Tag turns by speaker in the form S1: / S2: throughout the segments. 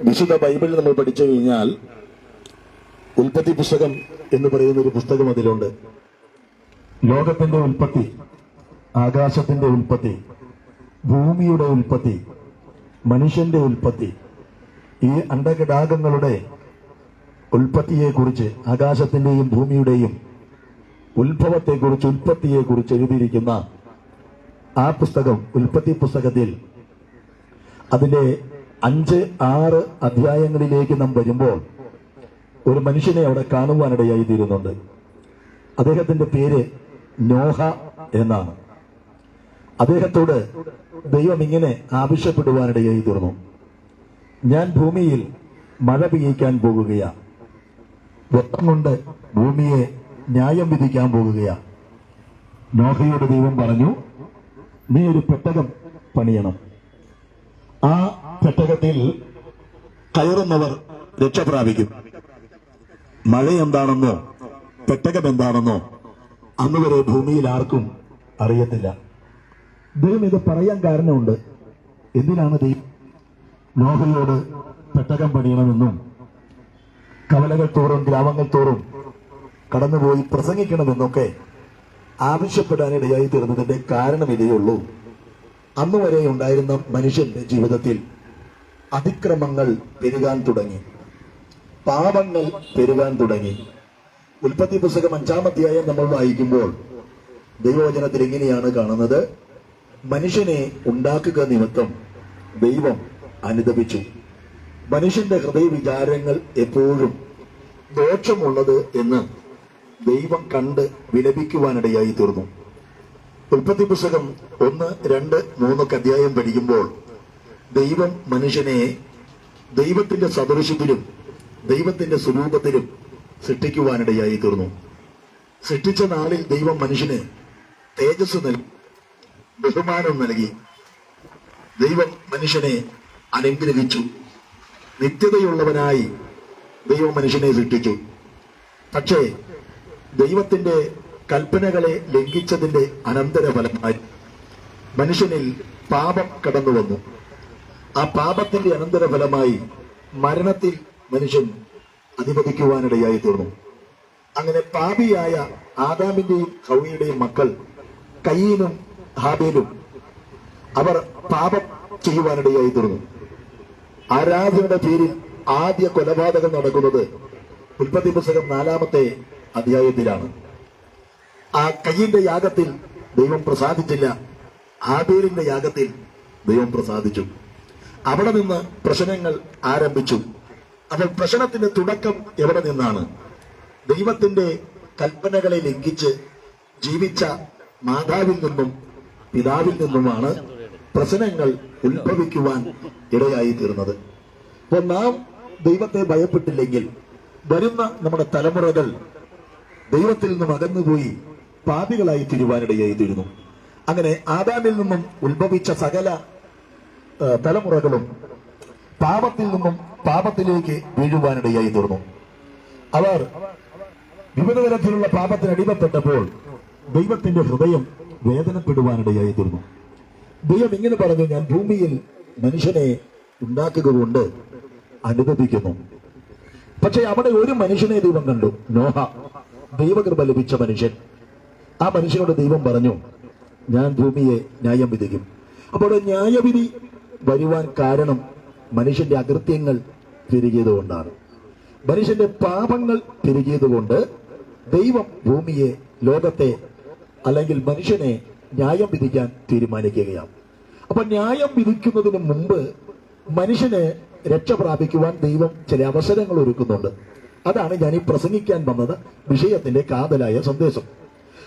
S1: വിശുദ്ധ ബൈബിളിൽ നമ്മൾ പഠിച്ചു കഴിഞ്ഞാൽ ഉൽപ്പത്തി പുസ്തകം എന്ന് പറയുന്ന ഒരു പുസ്തകം അതിലുണ്ട്. ലോകത്തിന്റെ ഉൽപ്പത്തി, ആകാശത്തിന്റെ ഉൽപ്പത്തി, ഭൂമിയുടെ ഉൽപ്പത്തി, മനുഷ്യന്റെ ഉൽപ്പത്തി, ഈ അണ്ടകടാകങ്ങളുടെ ഉൽപ്പത്തിയെക്കുറിച്ച്, ആകാശത്തിന്റെയും ഭൂമിയുടെയും ഉത്ഭവത്തെക്കുറിച്ച്, ഉൽപ്പത്തിയെക്കുറിച്ച് എഴുതിയിരിക്കുന്ന ആ പുസ്തകം, ഉൽപ്പത്തി പുസ്തകത്തിൽ അതിന്റെ 5-6 അധ്യായങ്ങളിലേക്ക് നാം വരുമ്പോൾ ഒരു മനുഷ്യനെ അവിടെ കാണുവാനിടയായി തീരുന്നുണ്ട്. അദ്ദേഹത്തിന്റെ പേര് നോഹ എന്നാണ്. അദ്ദേഹത്തോട് ദൈവം ഇങ്ങനെ ആവശ്യപ്പെടുവാനിടയായി തീർന്നു: ഞാൻ ഭൂമിയിൽ മഴ പെയ്യിക്കാൻ പോകുകയാ, വെള്ളം കൊണ്ട് ഭൂമിയെ ന്യായം വിധിക്കാൻ പോകുകയാ. നോഹയോട് ദൈവം പറഞ്ഞു, നീ ഒരു പെട്ടകം പണിയണം. ആ പെട്ടകത്തിൽ കയറുന്നവർ രക്ഷ പ്രാപിക്കും. മഴ എന്താണെന്നോ പെട്ടകം എന്താണെന്നോ അന്നുവരെ ഭൂമിയിൽ ആർക്കും അറിയത്തില്ല. ദൈവം ഇത് പറയാൻ കാരണമുണ്ട്. എന്തിനാണ് ദൈവം നോഹയോട് പെട്ടകം പണിയണമെന്നും കവലകൾ തോറും ഗ്രാമങ്ങൾ തോറും കടന്നുപോയി പ്രസംഗിക്കണമെന്നൊക്കെ ആവശ്യപ്പെടാനിടയായി തീർന്നതിന്റെ കാരണം ഇതേ ഉള്ളൂ. അന്നുവരെ ഉണ്ടായിരുന്ന മനുഷ്യന്റെ ജീവിതത്തിൽ അതിക്രമങ്ങൾ പെരുകാൻ തുടങ്ങി, പാപങ്ങൾ പെരുകാൻ തുടങ്ങി. ഉൽപ്പത്തി പുസ്തകം 5-ാം അധ്യായം നമ്മൾ വായിക്കുമ്പോൾ ദൈവവചനത്തിൽ എങ്ങനെയാണ് കാണുന്നത്: മനുഷ്യനെ ഉണ്ടാക്കുക നിമിത്തം ദൈവം അനുതപിച്ചു. മനുഷ്യന്റെ ഹൃദയവിചാരങ്ങൾ എപ്പോഴും ദോഷമുള്ളത് എന്ന് ദൈവം കണ്ട് വിലപിക്കുവാനിടയായി തീർന്നു. ഉൽപ്പത്തി പുസ്തകം 1, 2, 3 അധ്യായം പഠിക്കുമ്പോൾ ദൈവം മനുഷ്യനെ ദൈവത്തിന്റെ സദൃശ്യത്തിലും ദൈവത്തിന്റെ സ്വരൂപത്തിലും സൃഷ്ടിക്കുവാനിടയായി തീർന്നു. സൃഷ്ടിച്ച നാളിൽ ദൈവം മനുഷ്യന് തേജസ് നൽകി, ബഹുമാനം നൽകി. ദൈവം മനുഷ്യനെ അനുഗ്രഹിച്ചു. നിത്യതയുള്ളവനായി ദൈവം മനുഷ്യനെ സൃഷ്ടിച്ചു. പക്ഷേ ദൈവത്തിന്റെ കൽപ്പനകളെ ലംഘിച്ചതിന്റെ അനന്തരഫലമായി മനുഷ്യനിൽ പാപം കടന്നു വന്നു. ആ പാപത്തിന്റെ അനന്തരഫലമായി മരണത്തിൽ മനുഷ്യൻ അധിപതിക്കുവാനിടയായി തീർന്നു. അങ്ങനെ പാപിയായ ആദാമിന്റെയും ഹവ്വയുടെയും മക്കൾ കയീനും ഹാബേലും അവർ പാപം ചെയ്യുവാനിടയായി തീർന്നു. ആരാധനയുടെ പേരിൽ ആദ്യ കൊലപാതകം നടക്കുന്നത് ഉൽപ്പത്തി പുസ്തകം 4-ാമത്തെ അധ്യായത്തിലാണ്. ആ കയീന്റെ യാഗത്തിൽ ദൈവം പ്രസാദിച്ചില്ല, ഹാബേലിന്റെ യാഗത്തിൽ ദൈവം പ്രസാദിച്ചു. അവിടെ നിന്ന് പ്രശ്നങ്ങൾ ആരംഭിച്ചു. അപ്പോൾ പ്രശ്നത്തിന്റെ തുടക്കം എവിടെ നിന്നാണ്? ദൈവത്തിന്റെ കൽപ്പനകളെ ലംഘിച്ച് ജീവിച്ച മാതാവിൽ നിന്നും പിതാവിൽ നിന്നുമാണ് പ്രശ്നങ്ങൾ ഉത്ഭവിക്കുവാൻ ഇടയായി തീർന്നത്. അപ്പോൾ നാം ദൈവത്തെ ഭയപ്പെട്ടില്ലെങ്കിൽ വരുന്ന നമ്മുടെ തലമുറകൾ ദൈവത്തിൽ നിന്നും അകന്നുപോയി പാപികളായി തീരുവാനിടയായി തീരുന്നു. അങ്ങനെ ആദാമിൽ നിന്നും ഉത്ഭവിച്ച സകല തലമുറകളും പാപത്തിൽ നിന്നും പാപത്തിലേക്ക് വീഴുവാനിടയായി തീർന്നു. അവർ വിവിധ തരത്തിലുള്ള പാപത്തിന് അടിമപ്പെട്ടപ്പോൾ ദൈവത്തിന്റെ ഹൃദയം വേദനപ്പെടുവാനിടയായി തീർന്നു. ദൈവം ഇങ്ങനെ പറഞ്ഞു: ഞാൻ ഭൂമിയിൽ മനുഷ്യനെ ഉണ്ടാക്കുക കൊണ്ട് അനുദപിക്കുന്നു. പക്ഷെ അവിടെ ഒരു മനുഷ്യനെ ദൈവം കണ്ടു, നോഹ, ദൈവകൃപ ലഭിച്ച മനുഷ്യൻ. ആ മനുഷ്യനോട് ദൈവം പറഞ്ഞു, ഞാൻ ഭൂമിയെ ന്യായം വിധിക്കും. അപ്പോൾ ന്യായവിധി വരുവാൻ കാരണം മനുഷ്യന്റെ അകൃത്യങ്ങൾ പെരുകിയതുകൊണ്ടാണ്. മനുഷ്യന്റെ പാപങ്ങൾ പെരുകിയതുകൊണ്ട് ദൈവം ഭൂമിയെ, ലോകത്തെ, അല്ലെങ്കിൽ മനുഷ്യനെ ന്യായം വിധിക്കാൻ തീരുമാനിക്കുകയാണ്. അപ്പൊ ന്യായം വിധിക്കുന്നതിന് മുമ്പ് മനുഷ്യന് രക്ഷ പ്രാപിക്കുവാൻ ദൈവം ചില അവസരങ്ങൾ ഒരുക്കുന്നുണ്ട്. അതാണ് ഞാൻ ഈ പ്രസംഗിക്കാൻ വന്നത്, വിഷയത്തിന്റെ കാതലായ സന്ദേശം.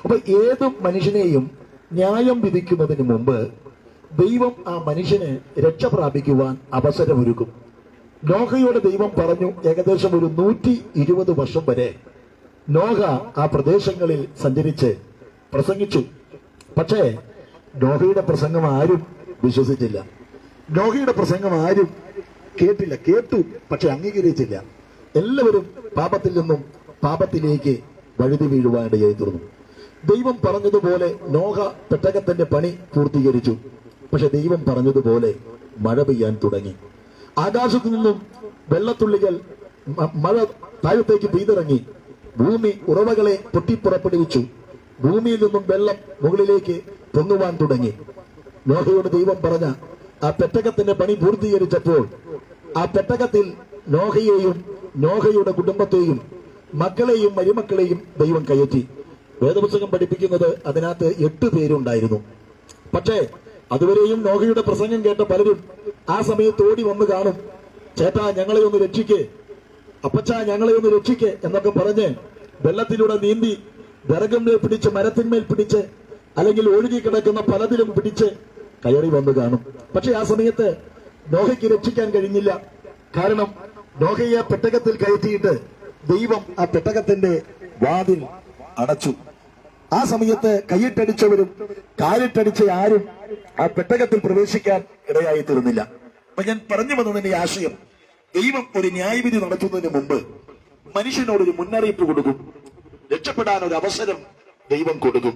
S1: അപ്പൊ ഏത് മനുഷ്യനെയും ന്യായം വിധിക്കുന്നതിന് മുമ്പ് ദൈവം ആ മനുഷ്യന് രക്ഷ പ്രാപിക്കുവാൻ അവസരമൊരുക്കും. നോഹയോട് ദൈവം പറഞ്ഞു, ഏകദേശം ഒരു 120 വർഷം വരെ നോഹ ആ പ്രദേശങ്ങളിൽ സഞ്ചരിച്ച് പ്രസംഗിച്ചു. പക്ഷേ നോഹയുടെ പ്രസംഗം ആരും വിശ്വസിച്ചില്ല. നോഹയുടെ പ്രസംഗം ആരും കേട്ടില്ല. കേട്ടു, പക്ഷെ അംഗീകരിച്ചില്ല. എല്ലാവരും പാപത്തിൽ നിന്നും പാപത്തിലേക്ക് വഴുതി വീഴുവാനിടയായി തീർന്നു. ദൈവം പറഞ്ഞതുപോലെ നോഹ പെട്ടകത്തിന്റെ പണി പൂർത്തീകരിച്ചു. പക്ഷെ ദൈവം പറഞ്ഞതുപോലെ മഴ പെയ്യാൻ തുടങ്ങി. ആകാശത്തു നിന്നും വെള്ളത്തുള്ളികൾ മഴ താഴത്തേക്ക് പെയ്തിറങ്ങി. ഭൂമി ഉറവകളെ പൊട്ടിപ്പുറപ്പെടുവിച്ചു. ഭൂമിയിൽ നിന്നും വെള്ളം മുകളിലേക്ക് പൊങ്ങുവാൻ തുടങ്ങി. നോഹയോട് ദൈവം പറഞ്ഞ ആ പെട്ടകത്തിന്റെ പണി പൂർത്തീകരിച്ചപ്പോൾ ആ പെട്ടകത്തിൽ നോഹയെയും നോഹയുടെ കുടുംബത്തെയും മക്കളെയും മരുമക്കളെയും ദൈവം കയറ്റി. വേദപുസ്തകം പഠിപ്പിക്കുന്നത് അതിനകത്ത് 8 പേരുണ്ടായിരുന്നു. പക്ഷേ അതുവരെയും നോഹയുടെ പ്രസംഗം കേട്ട പലരും ആ സമയത്ത് ഓടി വന്ന് കാണും. ചേട്ടാ, ഞങ്ങളെ ഒന്ന് രക്ഷിക്കേ, അപ്പച്ചാ ഞങ്ങളെ ഒന്ന് രക്ഷിക്കേ എന്നൊക്കെ പറഞ്ഞ് വെള്ളത്തിലൂടെ നീന്തി വിറകുമേൽ പിടിച്ച്, മരത്തിന്മേൽ പിടിച്ച്, അല്ലെങ്കിൽ ഒഴുകിക്കിടക്കുന്ന പലതിലും പിടിച്ച് കയറി വന്ന് കാണും. പക്ഷെ ആ സമയത്ത് നോഹയ്ക്ക് രക്ഷിക്കാൻ കഴിഞ്ഞില്ല. കാരണം നോഹയെ പെട്ടകത്തിൽ കയറ്റിയിട്ട് ദൈവം ആ പെട്ടകത്തിന്റെ വാതിൽ അടച്ചു. ആ സമയത്ത് കൈയിട്ടടിച്ചവരും കാലിട്ടടിച്ച ആരും ആ പെട്ടകത്തിൽ പ്രവേശിക്കാൻ ഇടയായി തീർന്നില്ല. അപ്പൊ ഞാൻ പറഞ്ഞു വന്നതിന്റെ ആശയം, ദൈവം ഒരു ന്യായവിധി നടത്തുന്നതിന് മുമ്പ് മനുഷ്യനോടൊരു മുന്നറിയിപ്പ് കൊടുക്കും. രക്ഷപ്പെടാൻ ഒരു അവസരം ദൈവം കൊടുക്കും.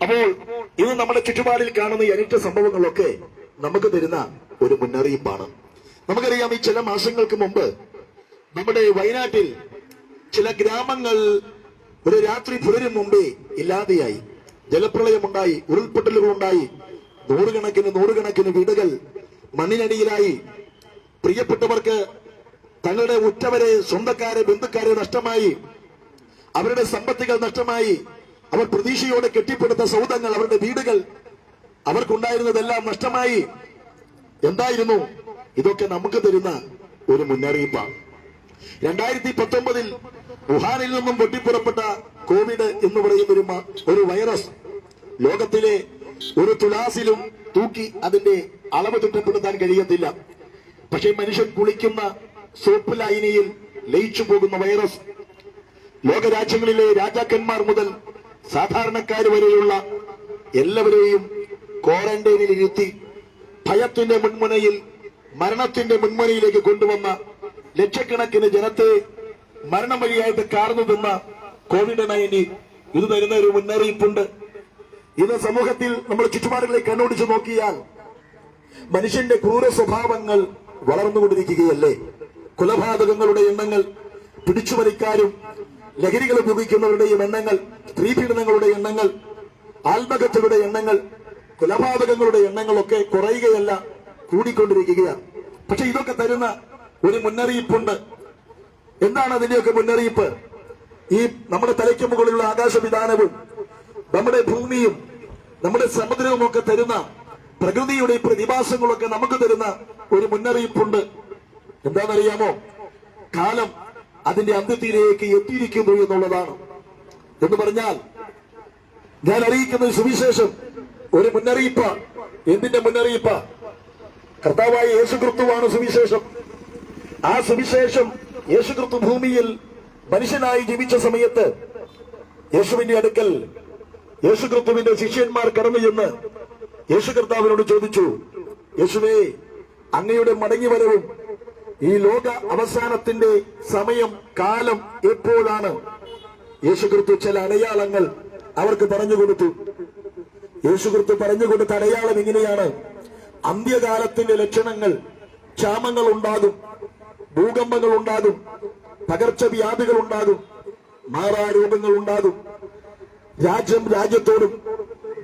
S1: അപ്പോൾ ഇന്ന് നമ്മുടെ ചുറ്റുപാടിൽ കാണുന്ന ഈ അനിഷ്ട സംഭവങ്ങളൊക്കെ നമുക്ക് തരുന്ന ഒരു മുന്നറിയിപ്പാണ്. നമുക്കറിയാം, ഈ ചില മാസങ്ങൾക്ക് മുമ്പ് നമ്മുടെ വയനാട്ടിൽ ചില ഗ്രാമങ്ങൾ ഒരു രാത്രി പുലരും മുമ്പേ ഇല്ലാതെയായി. ജലപ്രളയമുണ്ടായി, ഉരുൾപൊട്ടലുകളുണ്ടായി, നൂറുകണക്കിന് വീടുകൾ മണ്ണിനടിയിലായി. പ്രിയപ്പെട്ടവർക്ക് തങ്ങളുടെ ഉറ്റവരെ, സ്വന്തക്കാരെ, ബന്ധുക്കാരെ നഷ്ടമായി. അവരുടെ സമ്പത്തുകൾ നഷ്ടമായി. അവർ പ്രതീക്ഷയോടെ കെട്ടിപ്പടുത്ത സൗധങ്ങൾ, അവരുടെ വീടുകൾ, അവർക്കുണ്ടായിരുന്നതെല്ലാം നഷ്ടമായി. എന്തായിരുന്നു ഇതൊക്കെ നമുക്ക് തരുന്ന ഒരു മുന്നറിയിപ്പാണ്. 2019 വുഹാനിൽ നിന്നും പൊട്ടിപ്പുറപ്പെട്ട കോവിഡ് എന്ന് പറയുന്ന ഒരു വൈറസ് ലോകത്തിലെ ഒരു തുലാസിലും തൂക്കി അതിന്റെ അളവ് തിട്ടപ്പെടുത്താൻ കഴിയത്തില്ല. പക്ഷെ മനുഷ്യൻ കുളിക്കുന്ന സോപ്പ് ലായനിയിൽ ലയിച്ചു പോകുന്ന വൈറസ് ലോകരാജ്യങ്ങളിലെ രാജാക്കന്മാർ മുതൽ സാധാരണക്കാർ വരെയുള്ള എല്ലാവരെയും ക്വാറന്റൈനിൽ ഇരുത്തി ഭയത്തിന്റെ മുൻമുനയിൽ, മരണത്തിന്റെ മുൻമുനയിലേക്ക് കൊണ്ടുവന്ന, ലക്ഷക്കണക്കിന് ജനത്തെ മരണം വഴിയായിട്ട് കാർന്നു തിന്ന കോവിഡ്-19 ഇത് തരുന്ന ഒരു മുന്നറിയിപ്പുണ്ട്. ഇന്ന് സമൂഹത്തിൽ നമ്മൾ ചുറ്റുപാടുകളെ കണ്ണോടിച്ചു നോക്കിയാൽ മനുഷ്യന്റെ ക്രൂര സ്വഭാവങ്ങൾ വളർന്നുകൊണ്ടിരിക്കുകയല്ലേ? കൊലപാതകങ്ങളുടെ എണ്ണങ്ങൾ, പിടിച്ചുപറിക്കാരും ലഹരികൾ ഉപയോഗിക്കുന്നവരുടെയും എണ്ണങ്ങൾ, സ്ത്രീപീഡനങ്ങളുടെ എണ്ണങ്ങൾ, ആത്മഹത്യകളുടെ എണ്ണങ്ങൾ, കൊലപാതകങ്ങളുടെ എണ്ണങ്ങളൊക്കെ കുറയുകയല്ല, കൂടിക്കൊണ്ടിരിക്കുകയാണ്. പക്ഷെ ഇതൊക്കെ തരുന്ന ഒരു മുന്നറിയിപ്പുണ്ട്. എന്താണ് അതിന്റെയൊക്കെ മുന്നറിയിപ്പ്? ഈ നമ്മുടെ തലയ്ക്ക് മുകളിലുള്ള ആകാശവിധാനവും നമ്മുടെ ഭൂമിയും നമ്മുടെ സമുദ്രവും ഒക്കെ തരുന്ന പ്രകൃതിയുടെ പ്രതിഭാസങ്ങളൊക്കെ നമുക്ക് തരുന്ന ഒരു മുന്നറിയിപ്പുണ്ട്. എന്താണെന്നറിയാമോ? കാലം അതിന്റെ അന്ത്യത്തിലേക്ക് എത്തിയിരിക്കുന്നു എന്നുള്ളതാണ്. എന്ന് പറഞ്ഞാൽ ഞാൻ അറിയിക്കുന്ന സുവിശേഷം ഒരു മുന്നറിയിപ്പ. എന്തിന്റെ മുന്നറിയിപ്പ? കർത്താവായ യേശുക്രിസ്തുവാണ് സുവിശേഷം. ആ സുവിശേഷം യേശുക്രിസ്തു ഭൂമിയിൽ മനുഷ്യനായി ജീവിച്ച സമയത്ത് യേശുവിന്റെ അടുക്കൽ യേശുക്രിസ്തുവിന്റെ ശിഷ്യന്മാർ കടന്നു ചെന്ന് യേശു കർത്താവിനോട് ചോദിച്ചു, യേശുവേ, അങ്ങയുടെ മടങ്ങിവരവും ഈ ലോക അവസാനത്തിന്റെ സമയം, കാലം എപ്പോഴാണ്? യേശുക്രിസ്തു ചില അടയാളങ്ങൾ അവർക്ക് പറഞ്ഞുകൊടുത്തു. യേശുക്രിസ്തു പറഞ്ഞുകൊടുത്ത അടയാളം ഇങ്ങനെയാണ്: അന്ത്യകാലത്തിന്റെ ലക്ഷണങ്ങൾ, ക്ഷാമങ്ങൾ ഉണ്ടാകും, ഭൂകമ്പങ്ങൾ ഉണ്ടാകും, പകർച്ചവ്യാധികൾ ഉണ്ടാകും, മാറാരോഗങ്ങൾ ഉണ്ടാകും, രാജ്യം രാജ്യത്തോടും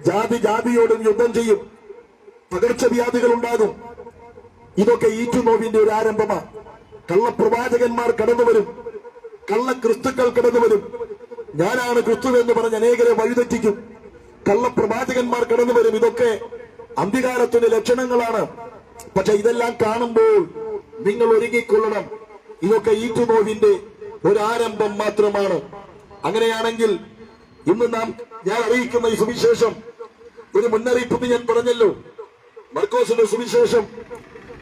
S1: ജാതി ജാതിയോടും യുദ്ധം ചെയ്യും, പകർച്ചവ്യാധികൾ ഉണ്ടാകും. ഇതൊക്കെ ഈറ്റുനോവിന്റെ ഒരു ആരംഭമാണ്. കള്ളപ്രവാചകന്മാർ കടന്നുവരും, കള്ളക്രിസ്തുക്കൾ കടന്നുവരും. ഞാനാണ് ക്രിസ്തു എന്ന് പറഞ്ഞ് അനേകരെ വഴിതെറ്റിക്കും. കള്ളപ്രവാചകന്മാർ കടന്നുവരും. ഇതൊക്കെ അന്ത്യകാലത്തിന്റെ ലക്ഷണങ്ങളാണ്. പക്ഷെ ഇതെല്ലാം കാണുമ്പോൾ നിങ്ങൾ ഒരുങ്ങിക്കൊള്ളണം. ഇതൊക്കെ ഈറ്റുനോവിന്റെ ഒരു ആരംഭം മാത്രമാണ്. അങ്ങനെയാണെങ്കിൽ ഇന്ന് ഞാൻ അറിയിക്കുന്ന ഈ സുവിശേഷം ഒരു മുന്നറിയിപ്പ് ഞാൻ പറഞ്ഞല്ലോ. മർക്കോസിന്റെ സുവിശേഷം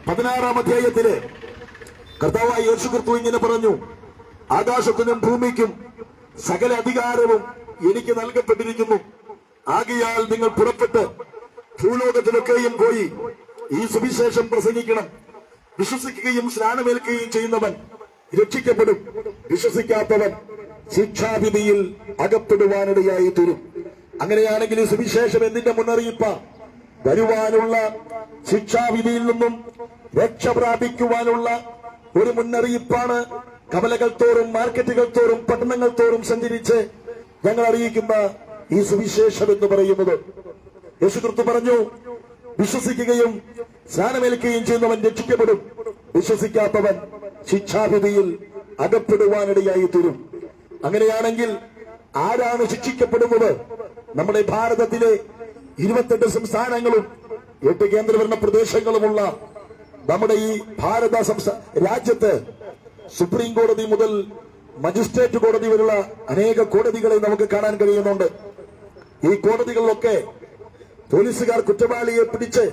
S1: 16-ാം അധ്യായത്തില് കർത്താവായ യേശുക്രിസ്തു ഇങ്ങനെ പറഞ്ഞു: ആകാശത്തിനും ഭൂമിക്കും സകല അധികാരവും എനിക്ക് നൽകപ്പെട്ടിരിക്കുന്നു. ആകയാൽ നിങ്ങൾ പുറപ്പെട്ട് ഭൂലോകത്തിലൊക്കെയും പോയി ഈ സുവിശേഷം പ്രസംഗിക്കണം. വിശ്വസിക്കുകയും സ്നാനമേൽക്കുകയും ചെയ്യുന്നവൻ രക്ഷിക്കപ്പെടും, വിശ്വസിക്കാത്തവൻ ശിക്ഷാവിധിയിൽ അകപ്പെടുവാനിടയായി തീരും. അങ്ങനെയാണെങ്കിൽ ഈ സുവിശേഷം എന്തിന്റെ മുന്നറിയിപ്പ? വരുവാനുള്ള ശിക്ഷാവിധിയിൽ നിന്നും രക്ഷ പ്രാപിക്കുവാനുള്ള ഒരു മുന്നറിയിപ്പാണ് കവലകൾ തോറും മാർക്കറ്റുകൾ തോറും പട്ടണങ്ങൾ തോറും സഞ്ചരിച്ച് ഞങ്ങൾ അറിയിക്കുന്ന ഈ സുവിശേഷം എന്ന് പറയുന്നത്. യേശുക്രിസ്തു പറഞ്ഞു, വിശ്വസിക്കുകയും സ്നാനമേൽക്കുകയും ചെയ്യുന്നവൻ രക്ഷിക്കപ്പെടും, വിശ്വസിക്കാത്തവൻ ശിക്ഷാവിധിയിൽ അകപ്പെടുവാനിടയായി തീരും. അങ്ങനെയാണെങ്കിൽ ആരാണ് ശിക്ഷിക്കപ്പെടുന്നത്? നമ്മുടെ ഭാരതത്തിലെ 28 സംസ്ഥാനങ്ങളും 8 കേന്ദ്രഭരണ പ്രദേശങ്ങളുമുള്ള നമ്മുടെ ഈ ഭാരത രാജ്യത്ത് സുപ്രീം കോടതി മുതൽ മജിസ്ട്രേറ്റ് കോടതി വരെയുള്ള അനേക കോടതികളെ നമുക്ക് കാണാൻ കഴിയുന്നുണ്ട്. ഈ കോടതികളിലൊക്കെ പോലീസുകാർ കുറ്റവാളിയെ പിടിച്ച്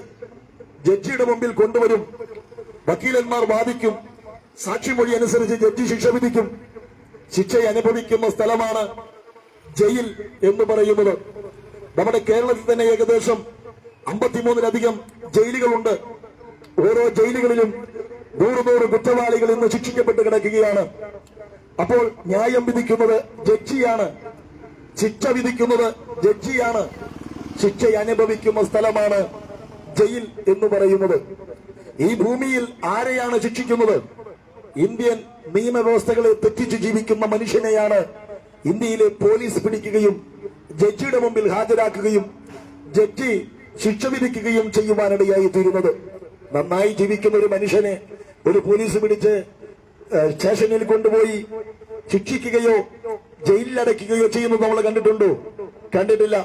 S1: ജഡ്ജിയുടെ മുമ്പിൽ കൊണ്ടുവരും, വക്കീലന്മാർ വാദിക്കും, സാക്ഷിമൊഴി അനുസരിച്ച് ജഡ്ജി ശിക്ഷ വിധിക്കും. ശിക്ഷ അനുഭവിക്കുന്ന സ്ഥലമാണ് ജയിൽ എന്ന് പറയുന്നത്. നമ്മുടെ കേരളത്തിൽ തന്നെ ഏകദേശം 53-ലധികം ജയിലുകളുണ്ട്. ഓരോ ജയിലുകളിലും 100 കുറ്റവാളികൾ ഇന്ന് ശിക്ഷിക്കപ്പെട്ട് കിടക്കുകയാണ്. അപ്പോൾ ന്യായം വിധിക്കുന്നത് ജഡ്ജിയാണ്, ശിക്ഷ വിധിക്കുന്നത് ജഡ്ജിയാണ്. ശിക്ഷ അനുഭവിക്കുന്ന സ്ഥലമാണ് ജയിൽ എന്ന് പറയുന്നത്. ഈ ഭൂമിയിൽ ആരെയാണ് ശിക്ഷിക്കുന്നത്? ഇന്ത്യൻ നിയമവ്യവസ്ഥകളെ തെറ്റിച്ച് ജീവിക്കുന്ന മനുഷ്യനെയാണ് ഇന്ത്യയിലെ പോലീസ് പിടിക്കുകയും ജഡ്ജിയുടെ മുമ്പിൽ ഹാജരാക്കുകയും ജഡ്ജി ശിക്ഷ വിധിക്കുകയും ചെയ്യുവാനിടയായി തീരുന്നത്. നന്നായി ജീവിക്കുന്ന ഒരു മനുഷ്യനെ ഒരു പോലീസ് പിടിച്ച് സ്റ്റേഷനിൽ കൊണ്ടുപോയി ശിക്ഷിക്കുകയോ ജയിലിലടയ്ക്കുകയോ ചെയ്യുന്നത് നമ്മൾ കണ്ടിട്ടുണ്ടോ? കണ്ടിട്ടില്ല.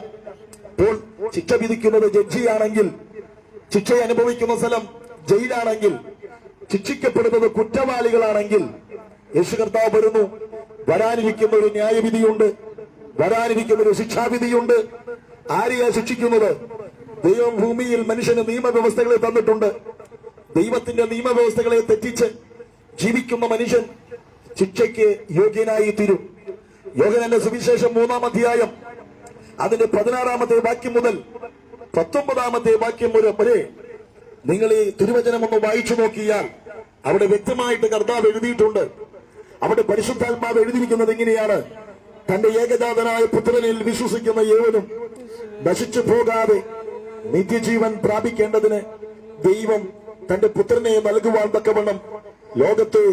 S1: അപ്പോൾ ശിക്ഷ വിധിക്കുന്നത് ജഡ്ജിയാണെങ്കിൽ, ശിക്ഷ അനുഭവിക്കുന്ന സ്ഥലം ജയിലാണെങ്കിൽ, ശിക്ഷിക്കപ്പെടുന്നത് കുറ്റവാളികളാണെങ്കിൽ, യേശു കർത്താവ് വരുന്നു, വരാനിരിക്കുന്ന ഒരു ന്യായവിധിയുണ്ട്, വരാനിരിക്കുന്ന ഒരു ശിക്ഷാവിധിയുണ്ട്. ആരെയാ ശിക്ഷിക്കുന്നത്? ദൈവം ഭൂമിയിൽ മനുഷ്യന് നിയമവ്യവസ്ഥകളെ തന്നിട്ടുണ്ട്. ദൈവത്തിന്റെ നിയമവ്യവസ്ഥകളെ തെറ്റിച്ച് ജീവിക്കുന്ന മനുഷ്യൻ ശിക്ഷയ്ക്ക് യോഗ്യനായി തീരും. യോഹന്നാന്റെ സുവിശേഷം 3-ാം അധ്യായം അതിന്റെ 16-ാമത്തെ വാക്യം മുതൽ 19-ാമത്തെ വാക്യം വരെ നിങ്ങൾ ഈ തിരുവചനം ഒന്ന് വായിച്ചു നോക്കിയാൽ അവിടെ വ്യക്തമായിട്ട് കർത്താവ് എഴുതിയിട്ടുണ്ട്. അവിടെ പരിശുദ്ധാത്മാവ് എഴുതിയിരിക്കുന്നത് ഇങ്ങനെയാണ്: തന്റെ ഏകജാതനായ പുത്രനിൽ വിശ്വസിക്കുന്ന ഏവനും നശിച്ചു പോകാതെ നിത്യജീവൻ പ്രാപിക്കേണ്ടതിന് ദൈവം തന്റെ പുത്രനെ നൽകുവാൻ തക്കവണ്ണം ലോകത്തെ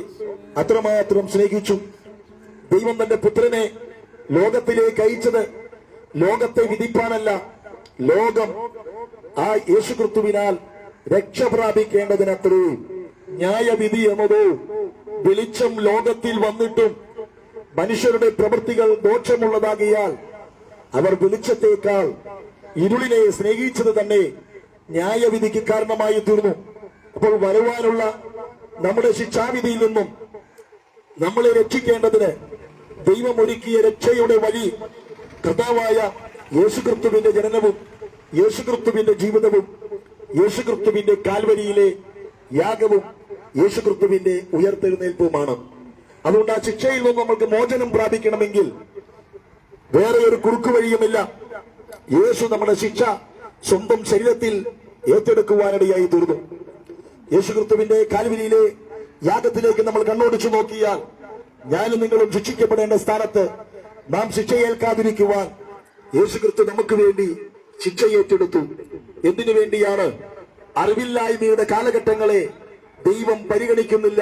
S1: അത്രമാത്രം സ്നേഹിച്ചു. ദൈവം തന്റെ പുത്രനെ ലോകത്തിലേക്ക് അയച്ചത് ലോകത്തെ വിധിപ്പാനല്ല, ലോകം ആ യേശുക്രിസ്തുവിനാൽ രക്ഷ പ്രാപിക്കേണ്ടതിനത്രേ. ന്യായവിധി എന്നതോ വെളിച്ചം ലോകത്തിൽ വന്നിട്ടും മനുഷ്യരുടെ പ്രവൃത്തികൾ ദോഷമുള്ളതാകിയാൽ അവർ വെളിച്ചത്തേക്കാൾ ഇരുളിനെ സ്നേഹിച്ചത് തന്നെ ന്യായവിധിക്ക് കാരണമായി തീർന്നു. അപ്പോൾ വരുവാനുള്ള നമ്മുടെ ശിക്ഷാവിധിയിൽ നിന്നും നമ്മളെ രക്ഷിക്കേണ്ടതിന് ദൈവം ഒരുക്കിയ രക്ഷയുടെ വഴി കർത്താവായ യേശുക്രിസ്തുവിന്റെ ജനനവും യേശുക്രിസ്തുവിന്റെ ജീവിതവും യേശുക്രിസ്തുവിന്റെ കാൽവരിയിലെ യാഗവും യേശുക്രിസ്തുവിന്റെ ഉയർത്തെഴുന്നേൽപ്പുമാണ്. അതുകൊണ്ട് ആ ശിക്ഷയിൽ നിന്ന് നമുക്ക് മോചനം പ്രാപിക്കണമെങ്കിൽ വേറെ ഒരു കുറുക്കു വഴിയുമില്ല. യേശു നമ്മുടെ ശിക്ഷ സ്വന്തം ശരീരത്തിൽ ഏറ്റെടുക്കുവാനിടയായി തീർന്നു. യേശുക്രിസ്തുവിന്റെ കാൽവരിയിലെ യാഗത്തിലേക്ക് നമ്മൾ കണ്ണോടിച്ചു നോക്കിയാൽ ഞാനും നിങ്ങളും ശിക്ഷിക്കപ്പെടേണ്ട സ്ഥാനത്ത് നാം ശിക്ഷയേൽക്കാതിരിക്കുവാൻ യേശുക്രിസ്തു നമുക്ക് വേണ്ടി ശിക്ഷ ഏറ്റെടുത്തു. എന്തിനു വേണ്ടിയാണ്? അറിവില്ലായ്മയുടെ കാലഘട്ടങ്ങളെ ദൈവം പരിഗണിക്കുന്നില്ല.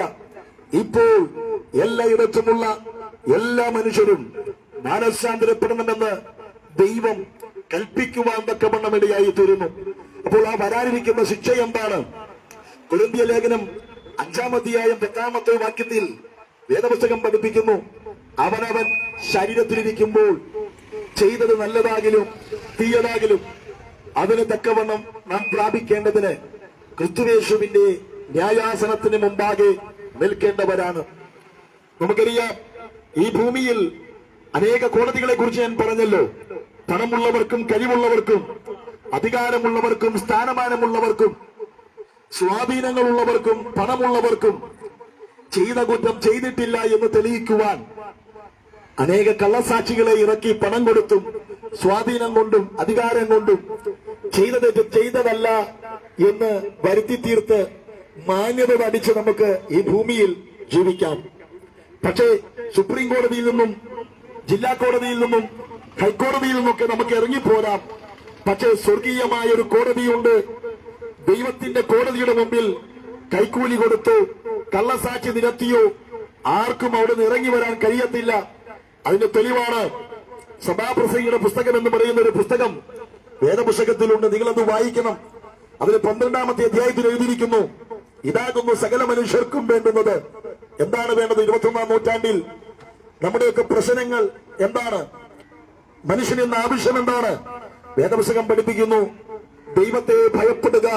S1: ഇപ്പോൾ എല്ലായിടത്തുമുള്ള എല്ലാ മനുഷ്യരും മാനസാന്തരപ്പെടണമെന്ന് ദൈവം കൽപ്പിക്കുവാൻ തക്കവണ്ണം ഇടയായി തീരുന്നു. അപ്പോൾ ആ വരാനിരിക്കുന്ന ശിക്ഷ എന്താണ്? കൊരിന്ത്യർ ലേഖനം 5-ാം അധ്യായം 10-ാമത്തെ വാക്യത്തിൽ വേദപുസ്തകം പഠിപ്പിക്കുന്നു, അവനവൻ ശരീരത്തിലിരിക്കുമ്പോൾ ചെയ്തത് നല്ലതാകിലും തീയതാകിലും അതിന് തക്കവണ്ണം നാം പ്രാപിക്കേണ്ടതിന് ക്രിസ്തുയേശുവിന്റെ ന്യായാസനത്തിന് മുമ്പാകെ നിൽക്കേണ്ടവരാണ്. നമുക്കറിയാം, ഈ ഭൂമിയിൽ അനേക കോടതികളെ കുറിച്ച് ഞാൻ പറഞ്ഞല്ലോ. പണമുള്ളവർക്കും കഴിവുള്ളവർക്കും അധികാരമുള്ളവർക്കും സ്ഥാനമാനമുള്ളവർക്കും സ്വാധീനങ്ങളുള്ളവർക്കും പണമുള്ളവർക്കും ചെയ്ത കുറ്റം ചെയ്തിട്ടില്ല എന്ന് തെളിയിക്കുവാൻ അനേക കള്ളസാക്ഷികളെ ഇറക്കി പണം കൊടുത്തും സ്വാധീനം കൊണ്ടും അധികാരം കൊണ്ടും ചെയ്തതല്ല എന്ന് വരുത്തി തീർത്ത് മാന്യത പഠിച്ച് നമുക്ക് ഈ ഭൂമിയിൽ ജീവിക്കാം. പക്ഷേ സുപ്രീം കോടതിയിൽ നിന്നും ജില്ലാ കോടതിയിൽ നിന്നും ഹൈക്കോടതിയിൽ നിന്നൊക്കെ നമുക്ക് ഇറങ്ങിപ്പോരാം. പക്ഷേ സ്വർഗീയമായ ഒരു കോടതിയുണ്ട്. ദൈവത്തിന്റെ കോടതിയുടെ മുമ്പിൽ കൈക്കൂലി കൊടുത്ത് കള്ളസാക്ഷി നിരത്തിയോ ആർക്കും അവിടെ നിന്ന് ഇറങ്ങി വരാൻ കഴിയത്തില്ല. അതിന്റെ തെളിവാണ് സഭാപ്രസംഗിയുടെ പുസ്തകം എന്ന് പറയുന്ന ഒരു പുസ്തകം വേദപുസ്തകത്തിലുണ്ട്. നിങ്ങളത് വായിക്കണം. അതിൽ 12-ാമത്തെ അധ്യായത്തിൽ എഴുതിയിരിക്കുന്നു, ഇതാകുന്നു സകല മനുഷ്യർക്കും വേണ്ടുന്നത്. എന്താണ് വേണ്ടത്? 21-ാം നൂറ്റാണ്ടിൽ നമ്മുടെയൊക്കെ പ്രശ്നങ്ങൾ എന്താണ്? മനുഷ്യന് ഇന്ന് ആവശ്യം എന്താണ്? വേദപുസ്തകം പഠിപ്പിക്കുന്നു, ദൈവത്തെ ഭയപ്പെടുക,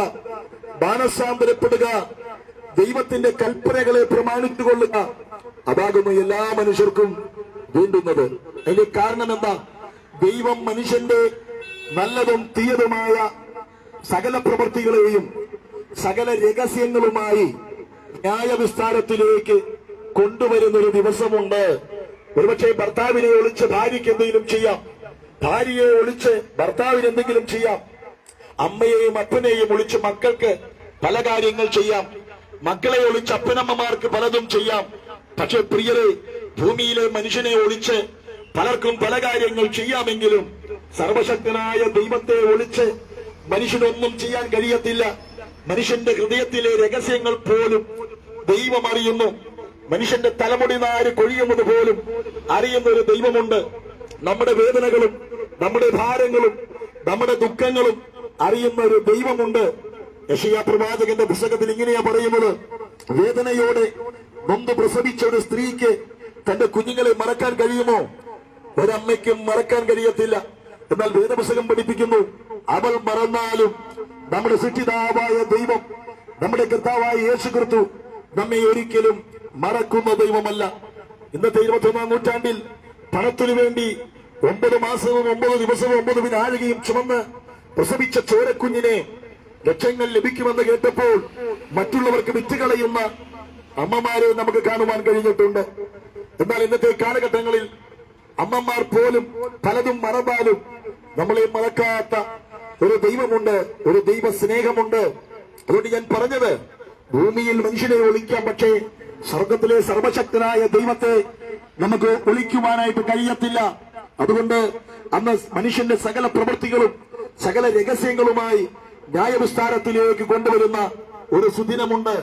S1: മാനസാന്തരപ്പെടുക, ദൈവത്തിന്റെ കൽപ്പനകളെ പ്രമാണിച്ചുകൊള്ളുക. അതാകുന്നു എല്ലാ മനുഷ്യർക്കും വേണ്ടുന്നത്. അതിന്റെ കാരണം എന്താ? ദൈവം മനുഷ്യന്റെ നല്ലതും തീയതുമായ സകല പ്രവൃത്തികളെയും സകല രഹസ്യങ്ങളുമായി ന്യായവിസ്താരത്തിലേക്ക് കൊണ്ടുവരുന്നൊരു ദിവസമുണ്ട്. ഒരുപക്ഷെ ഭർത്താവിനെ ഒളിച്ച് ഭാര്യയ്ക്ക് എന്തെങ്കിലും ചെയ്യാം, ഭാര്യയെ ഒളിച്ച് ഭർത്താവിന് എന്തെങ്കിലും ചെയ്യാം, അമ്മയെയും അപ്പനെയും ഒളിച്ച് മക്കൾക്ക് പല കാര്യങ്ങൾ ചെയ്യാം, മക്കളെ ഒളിച്ച് അപ്പനമ്മമാർക്ക് പലതും ചെയ്യാം. പക്ഷെ പ്രിയരെ, ഭൂമിയിലെ മനുഷ്യനെ ഒളിച്ച് പലർക്കും പല കാര്യങ്ങൾ ചെയ്യാമെങ്കിലും സർവശക്തനായ ദൈവത്തെ ഒളിച്ച് മനുഷ്യനൊന്നും ചെയ്യാൻ കഴിയത്തില്ല. മനുഷ്യന്റെ ഹൃദയത്തിലെ രഹസ്യങ്ങൾ പോലും ദൈവം അറിയുന്നു. മനുഷ്യന്റെ തലമുടി നാര് കൊഴിയുന്നത് പോലും അറിയുന്ന ഒരു ദൈവമുണ്ട്. നമ്മുടെ വേദനകളും നമ്മുടെ ഭാരങ്ങളും നമ്മുടെ ദുഃഖങ്ങളും അറിയുന്ന ഒരു ദൈവമുണ്ട്. യെശയ്യാ പ്രവാചകന്റെ പുസ്തകത്തിൽ ഇങ്ങനെയാ പറയുന്നത്, വേദനയോടെ നൊന്ത് പ്രസവിച്ച ഒരു സ്ത്രീക്ക് തന്റെ കുഞ്ഞുങ്ങളെ മറക്കാൻ കഴിയുമോ? ഒരമ്മയ്ക്കും മറക്കാൻ കഴിയത്തില്ല. എന്നാൽ വേദപുസ്തകം പഠിപ്പിക്കുന്നു, അവൾ മറന്നാലും നമ്മുടെ സൃഷ്ടിതാവായ ദൈവം, നമ്മുടെ കർത്താവായ യേശു ക്രിസ്തു നമ്മെ ഒരിക്കലും മറക്കുന്ന ദൈവമല്ല. ഇന്നത്തെ 21-ാം നൂറ്റാണ്ടിൽ പണത്തിനു വേണ്ടി 9 മാസവും 9 ദിവസവും 9 വിനാഴികയും ചുമന്ന് പ്രസവിച്ച ചോരക്കുഞ്ഞിനെ ലക്ഷങ്ങൾ ലഭിക്കുമെന്ന് കേട്ടപ്പോൾ മറ്റുള്ളവർക്ക് വിറ്റുകളയുന്ന അമ്മമാരെ നമുക്ക് കാണുവാൻ കഴിഞ്ഞിട്ടുണ്ട്. എന്നാൽ ഇന്നത്തെ കാലഘട്ടങ്ങളിൽ അമ്മമാർ പോലും പലതും മറന്നാലും നമ്മളെ മറക്കാത്ത ഒരു ദൈവമുണ്ട്, ഒരു ദൈവ സ്നേഹമുണ്ട്. അതുകൊണ്ട് ഞാൻ പറഞ്ഞത്, ഭൂമിയിൽ മനുഷ്യനെ ഒളിക്കാം, പക്ഷേ സ്വർഗത്തിലെ സർവശക്തനായ ദൈവത്തെ നമുക്ക് ഒളിക്കുവാനായിട്ട് കഴിയത്തില്ല. അതുകൊണ്ട് അന്ന് മനുഷ്യന്റെ സകല പ്രവൃത്തികളും സകല രഹസ്യങ്ങളുമായി ന്യായവിസ്താരത്തിലേക്ക് കൊണ്ടുവരുന്ന ഒരു സുദിനമുണ്ട്.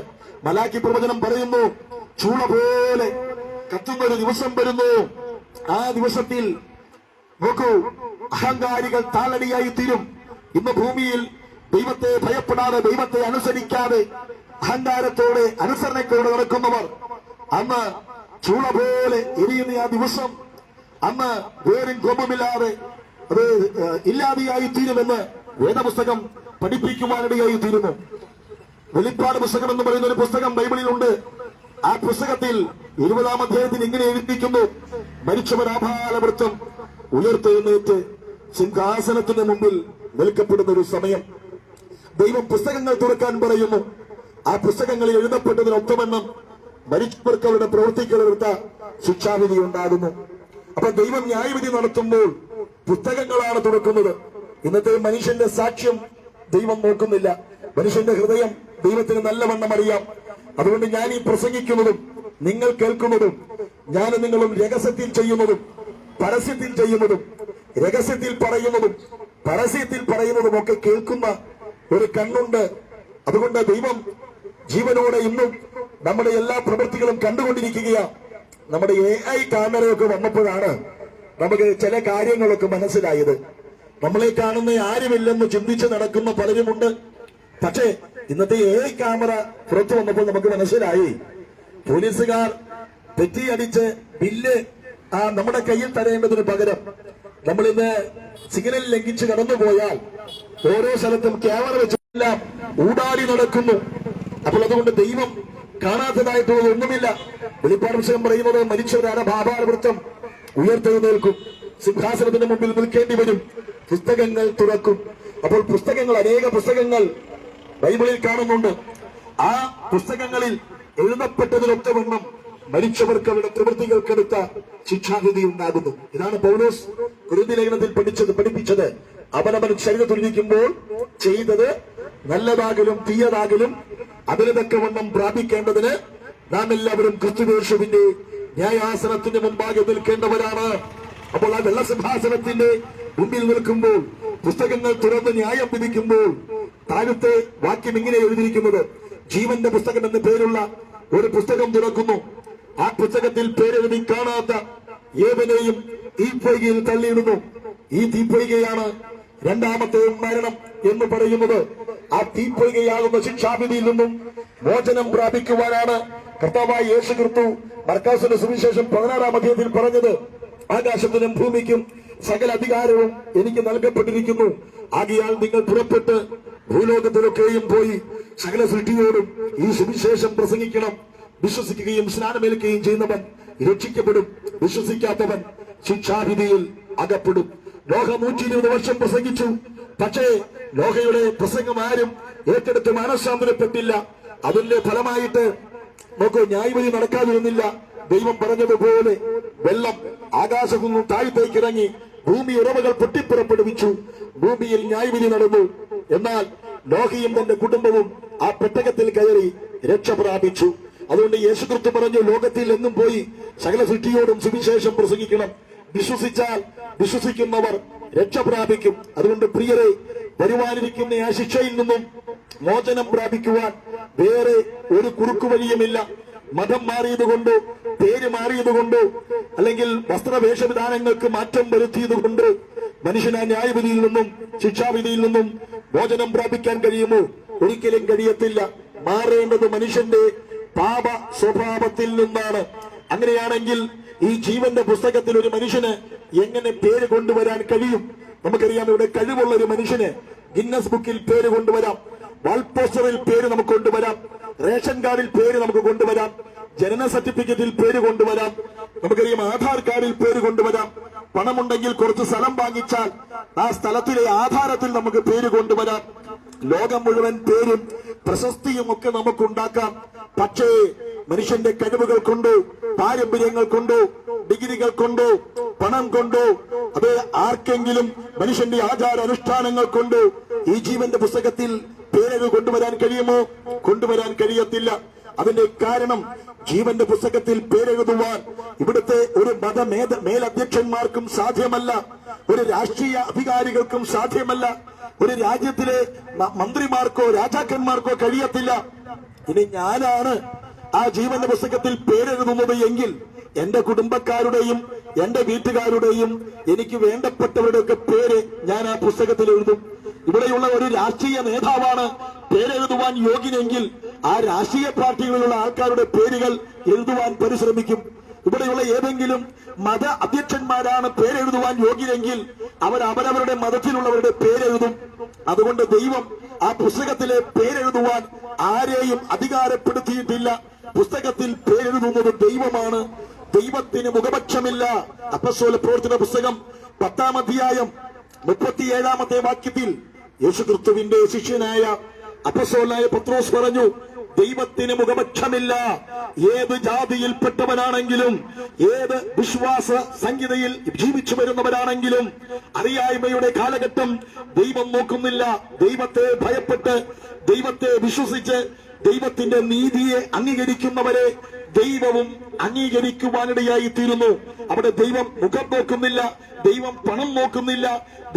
S1: മലാക്കി പ്രവചനം പറയുന്നു, ചൂള പോലെ കത്തുന്ന ഒരു ദിവസം വരുന്നു. ആ ദിവസത്തിൽ നോക്കൂ, അഹങ്കാരികൾ താളടിയായി തീരും. ഇന്ന് ഭൂമിയിൽ ദൈവത്തെ ഭയപ്പെടാതെ, ദൈവത്തെ അനുസരിക്കാതെ, അഹങ്കാരത്തോടെ അനുസരണത്തോടെ നടക്കുന്നവർ അന്ന് ചൂള പോലെ എരിയുന്ന ആ ദിവസം, അന്ന് വേരും കൊമ്പുമില്ലാതെ അത് ഇല്ലാതെയായി തീരുമെന്ന് വേദപുസ്തകം പഠിപ്പിക്കുവാനിടയായി തീരുന്നു. വെളിപ്പാട് പുസ്തകം എന്ന് പറയുന്ന ഒരു പുസ്തകം ബൈബിളിലുണ്ട്. ആ പുസ്തകത്തിൽ 20-ാം അധ്യായത്തിൽ ഇങ്ങനെ എഴുതിയിരിക്കുന്നു, മരിച്ചവർ ആഭാലവൃത്തം ഉയർത്തെഴുന്നേറ്റ് സിംഹാസനത്തിന് മുമ്പിൽ നിൽക്കപ്പെടുന്ന ഒരു സമയം. ദൈവം പുസ്തകങ്ങൾ തുറക്കാൻ പറയുന്നു. ആ പുസ്തകങ്ങളിൽ എഴുതപ്പെട്ടതിനൊത്തവണ്ണം മരിച്ചവർക്ക് അവരുടെ പ്രവൃത്തികളെടുത്ത ശിക്ഷാവിധി ഉണ്ടാകുന്നു. അപ്പൊ ദൈവം ന്യായവിധി നടത്തുമ്പോൾ പുസ്തകങ്ങളാണ് തുറക്കുന്നത്. ഇന്നത്തെ മനുഷ്യന്റെ സാക്ഷ്യം ദൈവം നോക്കുന്നില്ല. മനുഷ്യന്റെ ഹൃദയം ദൈവത്തിന് നല്ലവണ്ണം അറിയാം. അതുകൊണ്ട് ഞാൻ ഈ പ്രസംഗിക്കുന്നതും നിങ്ങൾ കേൾക്കുന്നതും ഞാനും നിങ്ങളും രഹസ്യത്തിൽ ചെയ്യുന്നതും പരസ്യത്തിൽ ചെയ്യുന്നതും രഹസ്യത്തിൽ പറയുന്നതും പരസ്യത്തിൽ പറയുന്നതും ഒക്കെ കേൾക്കുന്ന ഒരു കണ്ണുണ്ട്. അതുകൊണ്ട് ദൈവം ജീവനോടെ ഇന്നും നമ്മുടെ എല്ലാ പ്രവൃത്തികളും കണ്ടുകൊണ്ടിരിക്കുകയാണ്. നമ്മുടെ AI ക്യാമറയൊക്കെ വന്നപ്പോഴാണ് നമുക്ക് ചില കാര്യങ്ങളൊക്കെ മനസ്സിലായത്. നമ്മളെ കാണുന്ന ആരുമില്ലെന്ന് ചിന്തിച്ച് നടക്കുന്ന പലരുമുണ്ട്. പക്ഷേ ഇന്നത്തെ AI ക്യാമറ പുറത്തു വന്നപ്പോൾ നമുക്ക് മനസ്സിലായി, പോലീസുകാർ തെറ്റിയടിച്ച് ബില്ല് നമ്മുടെ കയ്യിൽ തരേണ്ടതിന് പകരം നമ്മളിന്ന് സിഗ്നൽ ലംഘിച്ച് കടന്നുപോയാൽ ഓരോ സ്ഥലത്തും ക്യാമറ വെച്ചെല്ലാം ഊടാടി നടക്കുന്നു. അപ്പോൾ അതുകൊണ്ട് ദൈവം കാണാത്തതായിട്ടുള്ളത് ഒന്നുമില്ല. വെളിപ്പാട് പുസ്തകം പറയുന്നത്, മരിച്ചവരാണ് ഭാഭാവൃത്തം ഉയർത്തെഴുന്നേൽക്കും, സിംഹാസനത്തിന് മുമ്പിൽ നിൽക്കേണ്ടി വരും, പുസ്തകങ്ങൾ തുറക്കും. അപ്പോൾ പുസ്തകങ്ങൾ, അനേക പുസ്തകങ്ങൾ ബൈബിളിൽ കാണുന്നുണ്ട്. ആ പുസ്തകങ്ങളിൽ എഴുതപ്പെട്ടതിനൊത്തവണ്ണം മരിച്ചവർക്ക് അവരുടെ പ്രവൃത്തികൾക്കെടുത്ത ശിക്ഷാവിധി ഉണ്ടാകുന്നു. ഇതാണ് പൗലോസ് കൊരിന്ത്യർ ലേഖനത്തിൽ പഠിപ്പിച്ചത്. അവനവൻ ശരീരത്തിലിരിക്കുമ്പോൾ ചെയ്തത് നല്ലതാകലും തീയതാകലും അതിന് തക്കവണ്ണം പ്രാപിക്കേണ്ടതിന് നാം എല്ലാവരും ക്രിസ്തുയേശുവിന്റെ ന്യായാസനത്തിന്റെ മുമ്പാകെ നിൽക്കേണ്ടവരാണ്. അപ്പോൾ ആ വെള്ളസിംഹാസനത്തിന്റെ മുമ്പിൽ നിൽക്കുമ്പോൾ, പുസ്തകങ്ങൾ തുറന്ന് ന്യായം വിധിക്കുമ്പോൾ താഴത്തെ വാക്യം ഇങ്ങനെ എഴുതിയിരിക്കുന്നത്, ജീവന്റെ പുസ്തകം എന്ന പേരുള്ള ഒരു പുസ്തകം തുറക്കുന്നു. ആ പുസ്തകത്തിൽ പേരെഴുതി കാണാത്ത ഏവനെയും തീപ്പൊയ്കയിൽ തള്ളിയിടുന്നു. ഈ തീപ്പൊയ്കയാണ് രണ്ടാമത്തെ മരണം എന്ന് പറയുന്നത്. ആ തീപ്പൊയ്കയാകുന്ന ശിക്ഷാവിധിയിൽ നിന്നും മോചനം പ്രാപിക്കുവാനാണ് കർത്താവായ യേശു ക്രിസ്തു മർക്കോസിന്റെ സുവിശേഷം 16-ാം അധ്യായത്തിൽ പറഞ്ഞത്. ആകാശത്തിനും ഭൂമിക്കും സകല അധികാരവും എനിക്ക് നൽകപ്പെട്ടിരിക്കുന്നു. ആകയാൽ നിങ്ങൾ പുറപ്പെട്ട് ഭൂലോകത്തിലൊക്കെയും പോയി സകല സൃഷ്ടിയോടും ഈ സുവിശേഷം പ്രസംഗിക്കണം. വിശ്വസിക്കുകയും സ്നാനമേൽക്കുകയും ചെയ്യുന്നവൻ രക്ഷിക്കപ്പെടും, വിശ്വസിക്കാത്തവൻ ശിക്ഷാവിധിയിൽ അകപ്പെടും. ലോക 120 വർഷം പ്രസംഗിച്ചു. പക്ഷേ ലോകയുടെ പ്രസംഗം ആരും ഏറ്റെടുത്ത് മാനസാന്തരപ്പെട്ടില്ല. അതിന്റെ ഫലമായിട്ട് നോക്കൂ, ന്യായവിധി നടക്കാതിരുന്നില്ല. ദൈവം പറഞ്ഞതുപോലെ വെള്ളം ആകാശത്തു നിന്നും താഴത്തേക്ക് ഇറങ്ങി ഭൂമി ഉറവകൾ പൊട്ടിപ്പുറപ്പെടുവിച്ചു. ഭൂമിയിൽ ന്യായവിധി നടന്നു. എന്നാൽ നോഹയും തന്റെ കുടുംബവും ആ പെട്ടകത്തിൽ കയറി രക്ഷ പ്രാപിച്ചു. അതുകൊണ്ട് യേശുക്രിസ്തു പറഞ്ഞു, ലോകത്തിൽ എങ്ങും പോയി സകല സൃഷ്ടിയോടും സുവിശേഷം പ്രസംഗിക്കണം. വിശ്വസിച്ചാൽ വിശ്വസിക്കുന്നവർ രക്ഷ പ്രാപിക്കും. അതുകൊണ്ട് പ്രിയരെ, വരുവാനിരിക്കുന്ന ആ ശിക്ഷയിൽ നിന്നും മോചനം പ്രാപിക്കുവാൻ വേറെ ഒരു കുറുക്കുവഴിയുമില്ല. മതം മാറിയതുകൊണ്ടോ പേര് മാറിയതുകൊണ്ടോ അല്ലെങ്കിൽ വസ്ത്രവേഷവിധാനങ്ങൾക്ക് മാറ്റം വരുത്തിയതുകൊണ്ട് മനുഷ്യന് ന്യായവിധിയിൽ നിന്നും ശിക്ഷാവിധിയിൽ നിന്നും മോചനം പ്രാപിക്കാൻ കഴിയുമോ? ഒരിക്കലും കഴിയത്തില്ല. മാറേണ്ടത് മനുഷ്യന്റെ പാപ സ്വഭാവത്തിൽ നിന്നാണ്. അങ്ങനെയാണെങ്കിൽ ഈ ജീവന്റെ പുസ്തകത്തിൽ ഒരു മനുഷ്യന് എങ്ങനെ പേര് കൊണ്ടുവരാൻ കഴിയും? നമുക്കറിയാം, ഇവിടെ കഴിവുള്ള ഒരു മനുഷ്യന് ഗിന്നസ് ബുക്കിൽ പേര് കൊണ്ടുവരാം, വാൾ പോസ്റ്ററിൽ പേര് നമുക്ക് കൊണ്ടുവരാം, റേഷൻ കാർഡിൽ പേര് നമുക്ക് കൊണ്ടുവരാം, ജനന സർട്ടിഫിക്കറ്റിൽ പേര് കൊണ്ടുവരാം, നമുക്കറിയാം ആധാർ കാർഡിൽ പേര് കൊണ്ടുവരാം. പണമുണ്ടെങ്കിൽ കുറച്ച് സ്ഥലം വാങ്ങിച്ചാൽ ആ സ്ഥലത്തിലെ ആധാരത്തിൽ നമുക്ക് പേര് കൊണ്ടുവരാം. ലോകം മുഴുവൻ പേരും പ്രശസ്തിയും ഒക്കെ നമുക്കുണ്ടാക്കാം. പക്ഷേ മനുഷ്യന്റെ കഴിവുകൾ കൊണ്ടോ പാരമ്പര്യങ്ങൾ കൊണ്ടോ ഡിഗ്രികൾ കൊണ്ടോ പണം കൊണ്ടോ അത് ആർക്കെങ്കിലും മനുഷ്യന്റെ ആചാര അനുഷ്ഠാനങ്ങൾ കൊണ്ടോ ഈ ജീവന്റെ പുസ്തകത്തിൽ പേര് കൊണ്ടുവരാൻ കഴിയുമോ? കൊണ്ടുവരാൻ കഴിയത്തില്ല. അതിന്റെ കാരണം ജീവന്റെ പുസ്തകത്തിൽ പേരെഴുതുവാൻ ഇവിടുത്തെ ഒരു മേലധ്യക്ഷന്മാർക്കും സാധ്യമല്ല, ഒരു രാഷ്ട്രീയ അധികാരികൾക്കും സാധ്യമല്ല, ഒരു രാജ്യത്തിലെ മന്ത്രിമാർക്കോ രാജാക്കന്മാർക്കോ കഴിയത്തില്ല. ഇനി ഞാനാണ് ആ ജീവന്റെ പുസ്തകത്തിൽ പേരെഴുതുന്നത് എങ്കിൽ എന്റെ കുടുംബക്കാരുടെയും എന്റെ വീട്ടുകാരുടെയും എനിക്ക് വേണ്ടപ്പെട്ടവരുടെയൊക്കെ പേര് ഞാൻ ആ പുസ്തകത്തിൽ എഴുതും. ഇവിടെയുള്ള ഒരു രാഷ്ട്രീയ നേതാവാണ് പേരെഴുതുവാൻ യോഗ്യനെങ്കിൽ ആ രാഷ്ട്രീയ പാർട്ടികളിലുള്ള ആൾക്കാരുടെ പേരുകൾ എഴുതുവാൻ പരിശ്രമിക്കും. ഇവിടെയുള്ള ഏതെങ്കിലും മത അധ്യക്ഷന്മാരാണ് പേരെഴുതുവാൻ യോഗ്യരെങ്കിൽ അവരവരുടെ മതത്തിലുള്ളവരുടെ പേരെഴുതും. അതുകൊണ്ട് ദൈവം ആ പുസ്തകത്തിലെ പേരെഴുതുവാൻ ആരെയും അധികാരപ്പെടുത്തിയിട്ടില്ല. പുസ്തകത്തിൽ പേരെഴുതുന്നത് ദൈവമാണ്. ദൈവത്തിന് മുഖപക്ഷമില്ല. അപ്പോസ്തല പ്രവർത്തന പുസ്തകം 10-ാം അധ്യായം 37-ാമത്തെ വാക്യത്തിൽ യേശുക്രിസ്തുവിന്റെ ശിഷ്യനായ അപ്പോസ്തലനായ പത്രോസ് പറഞ്ഞു, ദൈവത്തിന് മുഖപക്ഷമില്ല. ഏത് ജാതിയിൽപ്പെട്ടവനാണെങ്കിലും ഏത് വിശ്വാസ സംഹിതയിൽ ജീവിച്ചു വരുന്നവരാണെങ്കിലും അറിയായ്മയുടെ കാലഘട്ടം ദൈവം നോക്കുന്നില്ല. ദൈവത്തെ ഭയപ്പെട്ട് ദൈവത്തെ വിശ്വസിച്ച് ദൈവത്തിന്റെ നീതിയെ അംഗീകരിക്കുന്നവരെ ദൈവവും അംഗീകരിക്കുവാനിടയായി തീരുന്നു. അവിടെ ദൈവം മുഖം നോക്കുന്നില്ല, ദൈവം പണം നോക്കുന്നില്ല,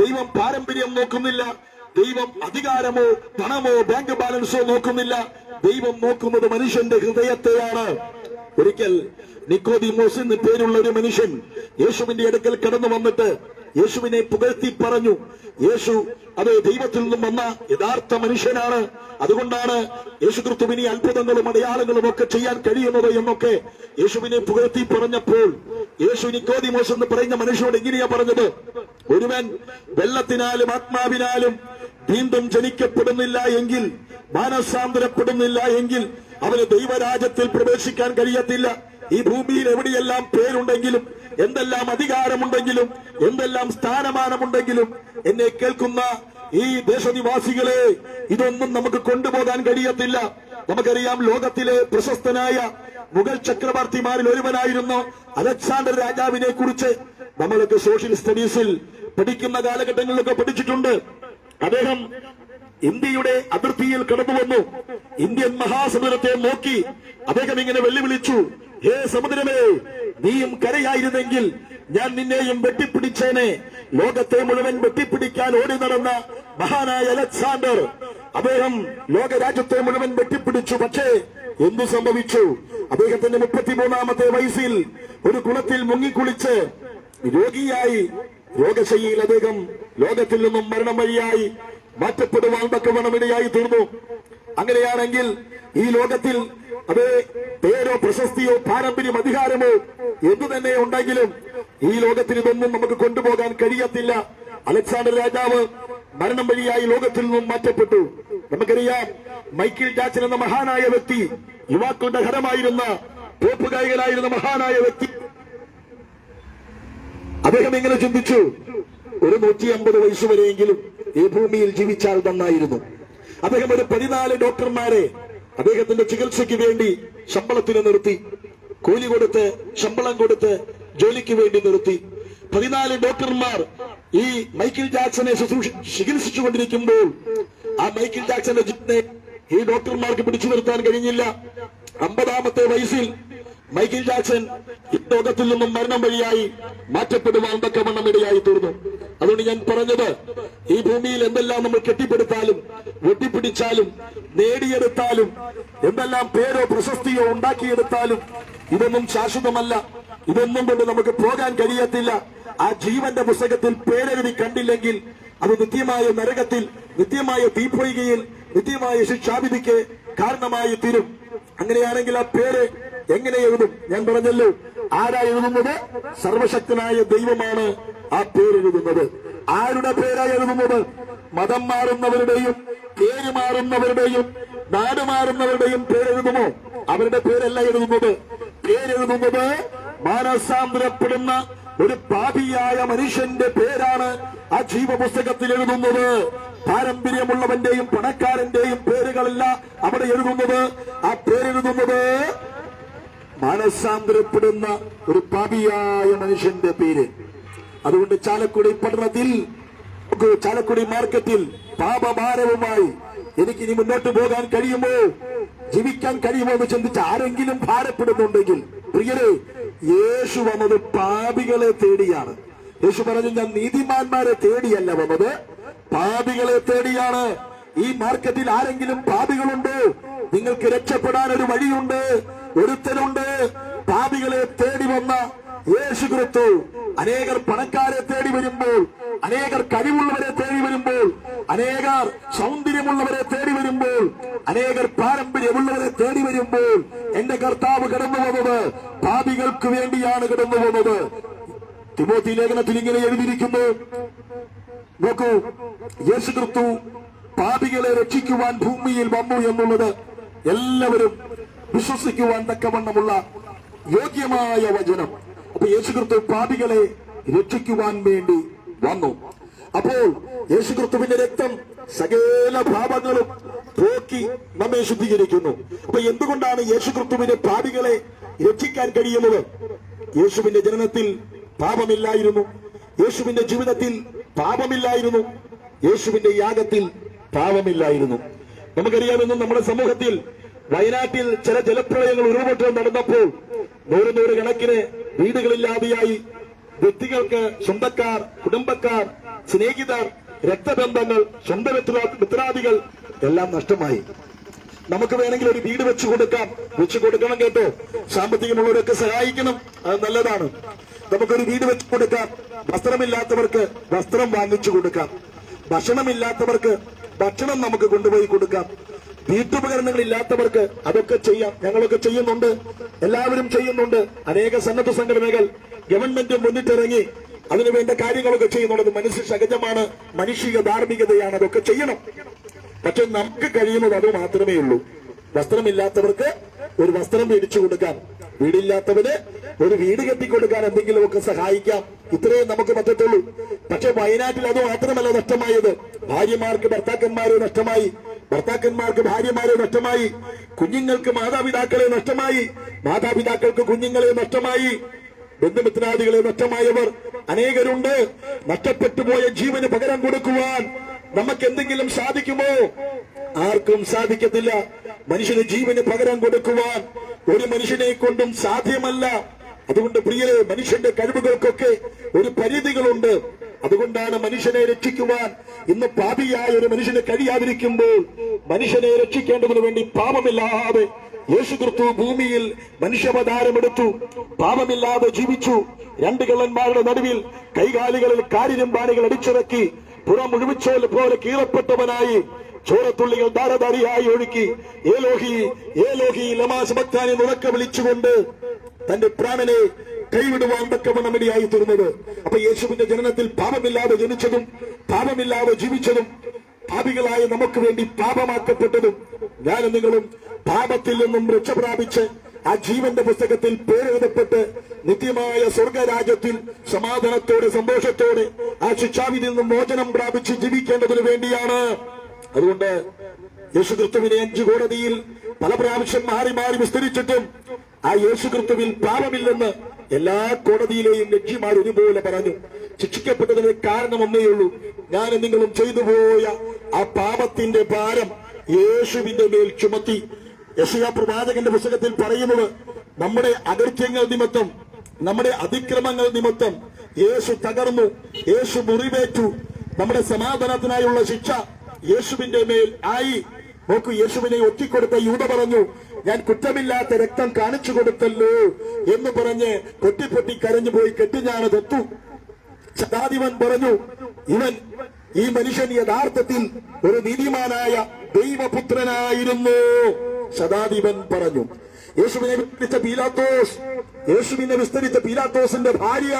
S1: ദൈവം പാരമ്പര്യം നോക്കുന്നില്ല, ദൈവം അധികാരമോ പണമോ ബാങ്ക് ബാലൻസോ നോക്കുന്നില്ല. ദൈവം നോക്കുന്നത് മനുഷ്യന്റെ ഹൃദയത്തെയാണ്. ഒരിക്കൽ നിക്കോദിമോസ് എന്ന് പേരുള്ള ഒരു മനുഷ്യൻ യേശുവിന്റെ അടുക്കൽ കടന്നു വന്നിട്ട് യേശുവിനെ പുകഴ്ത്തി പറഞ്ഞു. യേശു അത് ദൈവത്തിൽ നിന്നും വന്ന യഥാർത്ഥ മനുഷ്യനാണ്. അതുകൊണ്ടാണ് യേശുക്രിസ്തുവിന് അത്ഭുതങ്ങളും അടയാളങ്ങളും ഒക്കെ ചെയ്യാൻ കഴിയുന്നത് എന്നൊക്കെ യേശുവിനെ പുകഴ്ത്തി പറഞ്ഞപ്പോൾ യേശു നിക്കോദിമോസ് എന്ന് പറയുന്ന മനുഷ്യനോട് എങ്ങനെയാ പറഞ്ഞത്? ഒരുവൻ വെള്ളത്തിനാലും ആത്മാവിനാലും വീണ്ടും ജനിക്കപ്പെടുന്നില്ല എങ്കിൽ, മാനസാന്തരപ്പെടുന്നില്ല എങ്കിൽ അവന് ദൈവരാജ്യത്തിൽ പ്രവേശിക്കാൻ കഴിയത്തില്ല. ഈ ഭൂമിയിൽ എവിടെയെല്ലാം പേരുണ്ടെങ്കിലും എന്തെല്ലാം അധികാരമുണ്ടെങ്കിലും എന്തെല്ലാം സ്ഥാനമാനമുണ്ടെങ്കിലും എന്നെ കേൾക്കുന്ന ഈ ദേശനിവാസികളെ, ഇതൊന്നും നമുക്ക് കൊണ്ടുപോകാൻ കഴിയത്തില്ല. നമുക്കറിയാം, ലോകത്തിലെ പ്രശസ്തനായ മുഗൾ ചക്രവർത്തിമാരിൽ ഒരുവനായിരുന്നു അലക്സാണ്ടർ രാജാവിനെ കുറിച്ച് നമ്മളൊക്കെ സോഷ്യൽ സ്റ്റഡീസിൽ പഠിക്കുന്ന കാലഘട്ടങ്ങളിലൊക്കെ പഠിച്ചിട്ടുണ്ട്. അദ്ദേഹം ഇന്ത്യയുടെ അതിർത്തിയിൽ കടന്നു വന്നു. ഇന്ത്യൻ മഹാസമുദ്രത്തെ നോക്കി അദ്ദേഹം ഇങ്ങനെ വെല്ലുവിളിച്ചു, ഹേ സമുദ്രമേ, നീയും കരയായിരുന്നെങ്കിൽ ഞാൻ നിന്നെയും വെട്ടിപ്പിടിച്ചേനെ. ലോകത്തെ മുഴുവൻ വെട്ടിപ്പിടിക്കാൻ ഓടി നടന്ന മഹാനായ അലക്സാണ്ടർ അദ്ദേഹം ലോകരാജ്യത്തെ മുഴുവൻ വെട്ടിപ്പിടിച്ചു. പക്ഷേ എന്തു സംഭവിച്ചു? അദ്ദേഹത്തിന്റെ 33-ാമത്തെ വയസ്സിൽ ഒരു കുളത്തിൽ മുങ്ങിക്കുളിച്ച് രോഗിയായി രോഗശയ്യയിൽ അദ്ദേഹം ലോകത്തിൽ നിന്നും മരണം വഴിയായി മാറ്റപ്പെടുവാൻ തക്കവണ്ണമിടയായി തീർന്നു. അങ്ങനെയാണെങ്കിൽ ഈ ലോകത്തിൽ അത് പേരോ പ്രശസ്തിയോ പാരമ്പര്യം അധികാരമോ എന്തു തന്നെ ഉണ്ടെങ്കിലും ഈ ലോകത്തിൽ ഇതൊന്നും നമുക്ക് കൊണ്ടുപോകാൻ കഴിയത്തില്ല. അലക്സാണ്ടർ രാജാവ് മരണം വഴിയായി ലോകത്തിൽ നിന്നും മാറ്റപ്പെട്ടു. നമുക്കറിയാം, മൈക്കിൾ ജാക്സൺ എന്ന മഹാനായ വ്യക്തി, യുവാക്കളുടെ ഹരമായിരുന്ന പോപ്പ് ഗായകനായിരുന്ന മഹാനായ വ്യക്തി, അദ്ദേഹം ഇങ്ങനെ ചിന്തിച്ചു, ഒരു 150 വയസ്സുവരെയെങ്കിലും ഈ ഭൂമിയിൽ ജീവിച്ചാൽ നന്നായിരുന്നു. അദ്ദേഹം ഒരു 14 ഡോക്ടർമാരെ അദ്ദേഹത്തിന്റെ ചികിത്സയ്ക്ക് വേണ്ടി ശമ്പളത്തിന് നിർത്തി, കൂലി കൊടുത്ത് ശമ്പളം കൊടുത്ത് ജോലിക്ക് വേണ്ടി നിർത്തി. 14 ഡോക്ടർമാർ ഈ മൈക്കിൾ ജാക്സനെ ചികിത്സിച്ചുകൊണ്ടിരിക്കുമ്പോൾ ആ മൈക്കിൾ ജാക്സന്റെ ജീവനെ ഈ ഡോക്ടർമാർക്ക് പിടിച്ചു നിർത്താൻ കഴിഞ്ഞില്ല. 50-ാമത്തെ വയസ്സിൽ മൈക്കിൾ ജാക്സൺ ഈ ലോകത്തിൽ നിന്നും മരണം വഴിയായി മാറ്റപ്പെടുവാൻ തക്കവണ്ണം ഇടയായി തീർന്നു. അതുകൊണ്ട് ഞാൻ പറഞ്ഞത്, ഈ ഭൂമിയിൽ എന്തെല്ലാം നമ്മൾ കെട്ടിപ്പടുത്താലും വെട്ടിപ്പിടിച്ചാലും നേടിയെടുത്താലും എന്തെല്ലാം പേരോ പ്രശസ്തിയോ ഉണ്ടാക്കിയെടുത്താലും ഇതൊന്നും ശാശ്വതമല്ല. ഇതൊന്നും കൊണ്ട് നമുക്ക് പോകാൻ കഴിയത്തില്ല. ആ ജീവന്റെ പുസ്തകത്തിൽ പേരെഴുതി കണ്ടില്ലെങ്കിൽ അത് നിത്യമായ നരകത്തിൽ, നിത്യമായ തീപ്പൊയ്കയിൽ, നിത്യമായ ശിക്ഷാവിധിക്ക് കാരണമായി തീരും. അങ്ങനെയാണെങ്കിൽ ആ പേര് എങ്ങനെ എഴുതും? ഞാൻ പറഞ്ഞല്ലോ, ആരാ എഴുതുന്നത്? സർവശക്തനായ ദൈവമാണ് ആ പേരെഴുതുന്നത്. ആരുടെ പേരാ എഴുതുന്നത്? മതം മാറുന്നവരുടെയും പേര് മാറുന്നവരുടെയും നാട് മാറുന്നവരുടെയും പേരെഴുതുമോ? അവരുടെ പേരല്ല എഴുതുന്നത്. പേരെഴുതുന്നത് മാനസാന്തരപ്പെടുന്ന ഒരു പാപിയായ മനുഷ്യന്റെ പേരാണ് ആ ജീവപുസ്തകത്തിൽ എഴുതുന്നത്. പാരമ്പര്യമുള്ളവന്റെയും പണക്കാരന്റെയും പേരുകളല്ല അവിടെ എഴുതുന്നത്. ആ പേരെഴുതുന്നത് മാനസാന്തരപ്പെടുന്ന ഒരു പാപിയായ മനുഷ്യന്റെ പേര്. അതുകൊണ്ട് ചാലക്കുടി പട്ടണത്തിൽ, ചാലക്കുടി മാർക്കറ്റിൽ പാപഭാരവുമായി എനിക്കിനി മുന്നോട്ട് പോകാൻ കഴിയുമോ, ജീവിക്കാൻ കഴിയുമോ എന്ന് ചിന്തിച്ച് ആരെങ്കിലും ഭാരപ്പെടുന്നുണ്ടെങ്കിൽ, പ്രിയരെ, യേശു വന്നത് പാപികളെ തേടിയാണ്. യേശു പറഞ്ഞു, ഞാൻ നീതിമാന്മാരെ തേടിയല്ല വന്നത്, പാപികളെ തേടിയാണ്. ഈ മാർക്കറ്റിൽ ആരെങ്കിലും പാപികളുണ്ടോ? നിങ്ങൾക്ക് രക്ഷപ്പെടാൻ ഒരു വഴിയുണ്ട്, ഒരുത്തനുണ്ട്. പാപികളെ തേടി വന്ന യേശു ക്രിസ്തു അനേകർ പണക്കാരെ തേടി വരുമ്പോൾ, അനേകർ കഴിവുള്ളവരെ തേടി വരുമ്പോൾ, അനേകർ സൗന്ദര്യമുള്ളവരെ തേടി വരുമ്പോൾ, അനേകർ പാരമ്പര്യമുള്ളവരെ തേടി വരുമ്പോൾ എന്റെ കർത്താവ് കടന്നു വന്നത് പാപികൾക്ക് വേണ്ടിയാണ് കടന്നു വന്നത്. തിമോത്തി ലേഖനത്തിൽ ഇങ്ങനെ എഴുതിയിരിക്കുന്നു, നോക്കൂ, യേശു ക്രിസ്തു പാപികളെ രക്ഷിക്കുവാൻ ഭൂമിയിൽ വന്നു എന്നുള്ളത് എല്ലാവരും വിശ്വസിക്കുവാൻ തക്കവണ്ണമുള്ള യോഗ്യമായ വചനം. അപ്പൊ യേശുക്രിസ്തു പാപികളെ രക്ഷിക്കുവാൻ വേണ്ടി വന്നു. അപ്പോൾ യേശുക്രിസ്തുവിന്റെ രക്തം സകല പാപങ്ങളും പോക്കി നമ്മെ ശുദ്ധീകരിക്കുന്നു. അപ്പൊ എന്തുകൊണ്ടാണ് യേശുക്രിസ്തുവിന്റെ പാപികളെ രക്ഷിക്കാൻ കഴിയുന്നത്? യേശുവിന്റെ ജനനത്തിൽ പാപമില്ലായിരുന്നു, യേശുവിന്റെ ജീവിതത്തിൽ പാപമില്ലായിരുന്നു, യേശുവിന്റെ യാഗത്തിൽ പാപമില്ലായിരുന്നു. നമുക്കറിയാമെന്നും നമ്മുടെ സമൂഹത്തിൽ വയനാട്ടിൽ ചില ജലപ്രളയങ്ങൾ ഉരുൾപൊട്ടൽ നടന്നപ്പോൾ 100 കണക്കിന് വീടുകളില്ലാതെയായി. വ്യക്തികൾക്ക്, സ്വന്തക്കാർ, കുടുംബക്കാർ, സ്നേഹിതർ, രക്തബന്ധങ്ങൾ, സ്വന്തം മിത്രാദികൾ എല്ലാം നഷ്ടമായി. നമുക്ക് വേണമെങ്കിൽ ഒരു വീട് വെച്ചു കൊടുക്കണം കേട്ടോ. സാമ്പത്തികമുള്ളവരൊക്കെ സഹായിക്കണം, അത് നല്ലതാണ്. നമുക്കൊരു വീട് വെച്ചു കൊടുക്കാം. വസ്ത്രമില്ലാത്തവർക്ക് വസ്ത്രം വാങ്ങിച്ചു കൊടുക്കാം. ഭക്ഷണമില്ലാത്തവർക്ക് ഭക്ഷണം നമുക്ക് കൊണ്ടുപോയി കൊടുക്കാം. വീട്ടുപകരണങ്ങൾ ഇല്ലാത്തവർക്ക് അതൊക്കെ ചെയ്യാം. ഞങ്ങളൊക്കെ ചെയ്യുന്നുണ്ട്, എല്ലാവരും ചെയ്യുന്നുണ്ട്. അനേക സന്നദ്ധ സംഘടനകൾ, ഗവൺമെന്റ് മുന്നിട്ടിറങ്ങി അതിനുവേണ്ട കാര്യങ്ങളൊക്കെ ചെയ്യുന്നുണ്ട്. മനുഷ്യ സഹജമാണ്, മനുഷ്യ ധാർമ്മികതയാണ്, അതൊക്കെ ചെയ്യണം. പക്ഷെ നമുക്ക് കഴിയുന്നത് അത് മാത്രമേ ഉള്ളൂ. വസ്ത്രമില്ലാത്തവർക്ക് ഒരു വസ്ത്രം മേടിച്ചു കൊടുക്കാം, വീടില്ലാത്തവന് ഒരു വീട് കെട്ടിക്കൊടുക്കാൻ എന്തെങ്കിലുമൊക്കെ സഹായിക്കാം. ഇത്രയും നമുക്ക് പറ്റത്തുള്ളൂ. പക്ഷെ വയനാട്ടിൽ അത് മാത്രമല്ല നഷ്ടമായത്. ഭാര്യമാർക്ക് ഭർത്താക്കന്മാരെ നഷ്ടമായി, ഭർത്താക്കന്മാർക്ക് ഭാര്യമാരെ നഷ്ടമായി, കുഞ്ഞുങ്ങൾക്ക് മാതാപിതാക്കളെ നഷ്ടമായി, മാതാപിതാക്കൾക്ക് കുഞ്ഞുങ്ങളെ നഷ്ടമായി, ബന്ധുമിത്രാദികളെ നഷ്ടമായവർ അനേകരുണ്ട്. നഷ്ടപ്പെട്ടു പോയ ജീവന് പകരം കൊടുക്കുവാൻ നമുക്ക് എന്തെങ്കിലും സാധിക്കുമോ? ആർക്കും സാധിക്കത്തില്ല. മനുഷ്യന് ജീവന് പകരം കൊടുക്കുവാൻ ഒരു മനുഷ്യനെ കൊണ്ടും സാധ്യമല്ല. അതുകൊണ്ട് പ്രിയരെ, മനുഷ്യന്റെ കഴിവുകൾക്കൊക്കെ ഒരു പരിധികളുണ്ട്. അതുകൊണ്ടാണ് മനുഷ്യനെ രക്ഷിക്കുവാൻ ഇന്ന് പാപിയായ ഒരു മനുഷ്യന് കഴിയാതിരിക്കുമ്പോൾ മനുഷ്യനെ രക്ഷിക്കേണ്ടതിനു വേണ്ടി പാപമില്ലാതെ യേശു ക്രിസ്തു ഭൂമിയിൽ മനുഷ്യാവതാരമെടുത്തു, പാപമില്ലാതെ ജീവിച്ചു. രണ്ട് കള്ളന്മാരുടെ നടുവിൽ കൈകാലുകളിൽ കാരിരുമ്പാണികൾ അടിച്ചിറക്കി, പുറം മുഴുവിച്ചോൽ പോലെ കീറപ്പെട്ടവനായി ചോരത്തുള്ളികൾ ധാരധാരിയായി ഒഴുക്കി ഏലോഹി ഏലോഹി ലമാ സബക്താനി ഉറക്കെ വിളിച്ചുകൊണ്ട് തന്റെ പ്രാണനെ കൈവിടുവാൻ തക്കവണ്ണമിടയായി തീർന്നത്. അപ്പൊ യേശുവിന്റെ ജനനത്തിൽ പാപമില്ലാതെ ജനിച്ചതും പാപമില്ലാതെ ജീവിച്ചതും പാപികളായ നമുക്ക് വേണ്ടി പാപമാക്കപ്പെട്ടതും ഞാനും നിങ്ങളും പാപത്തിൽ നിന്നും രക്ഷ പ്രാപിച്ച് ആ ജീവന്റെ പുസ്തകത്തിൽ പേരെഴുതപ്പെട്ട് നിത്യമായ സ്വർഗരാജ്യത്തിൽ സമാധാനത്തോടെ സന്തോഷത്തോടെ ആ ശിക്ഷാവിധിയിൽ നിന്നും മോചനം പ്രാപിച്ച് ജീവിക്കേണ്ടതിനു വേണ്ടിയാണ്. അതുകൊണ്ട് യേശുക്രിസ്തുവിനെ 5 കോടതിയിൽ പല പ്രാവശ്യം മാറി മാറി വിസ്തരിച്ചിട്ടും ആ യേശുക്രിസ്തുവിൽ പാപമില്ലെന്ന് എല്ലാ കോടതിയിലെയും ജഡ്ജിമാർ ഒരുപോലെ പറഞ്ഞു. ശിക്ഷിക്കപ്പെട്ടതിന് കാരണം ഒന്നേയുള്ളൂ, ഞാനും നിങ്ങളും ചെയ്തുപോയ ആ പാപത്തിന്റെ ഭാരം യേശുവിന്റെ മേൽ ചുമത്തി. യെശയ്യാ പ്രവാചകന്റെ പുസ്തകത്തിൽ പറയുന്നത്, നമ്മുടെ അകൃത്യങ്ങൾ നിമിത്തം, നമ്മുടെ അതിക്രമങ്ങൾ നിമിത്തം യേശു തകർന്നു, യേശു മുറിവേറ്റു. നമ്മുടെ സമാധാനത്തിനായുള്ള ശിക്ഷ യേശുവിന്റെ മേൽ ആയി. നോക്കൂ, യേശുവിനെ ഒറ്റിക്കൊടുത്ത യൂദ പറഞ്ഞു, ഞാൻ കുറ്റമില്ലാത്ത രക്തം കാണിച്ചു കൊടുത്തല്ലോ എന്ന് പറഞ്ഞ് പൊട്ടി കരഞ്ഞുപോയി കെട്ടിഞ്ഞാണ് തൊത്തു. ശതാധിപൻ പറഞ്ഞു, ഈ മനുഷ്യൻ യഥാർത്ഥത്തിൽ ഒരു നീതിമാനായ ദൈവപുത്രനായിരുന്നു. ശതാധിപൻ പറഞ്ഞു. യേശുവിനെ വിസ്തരിച്ച പീലാത്തോസിന്റെ ഭാര്യ,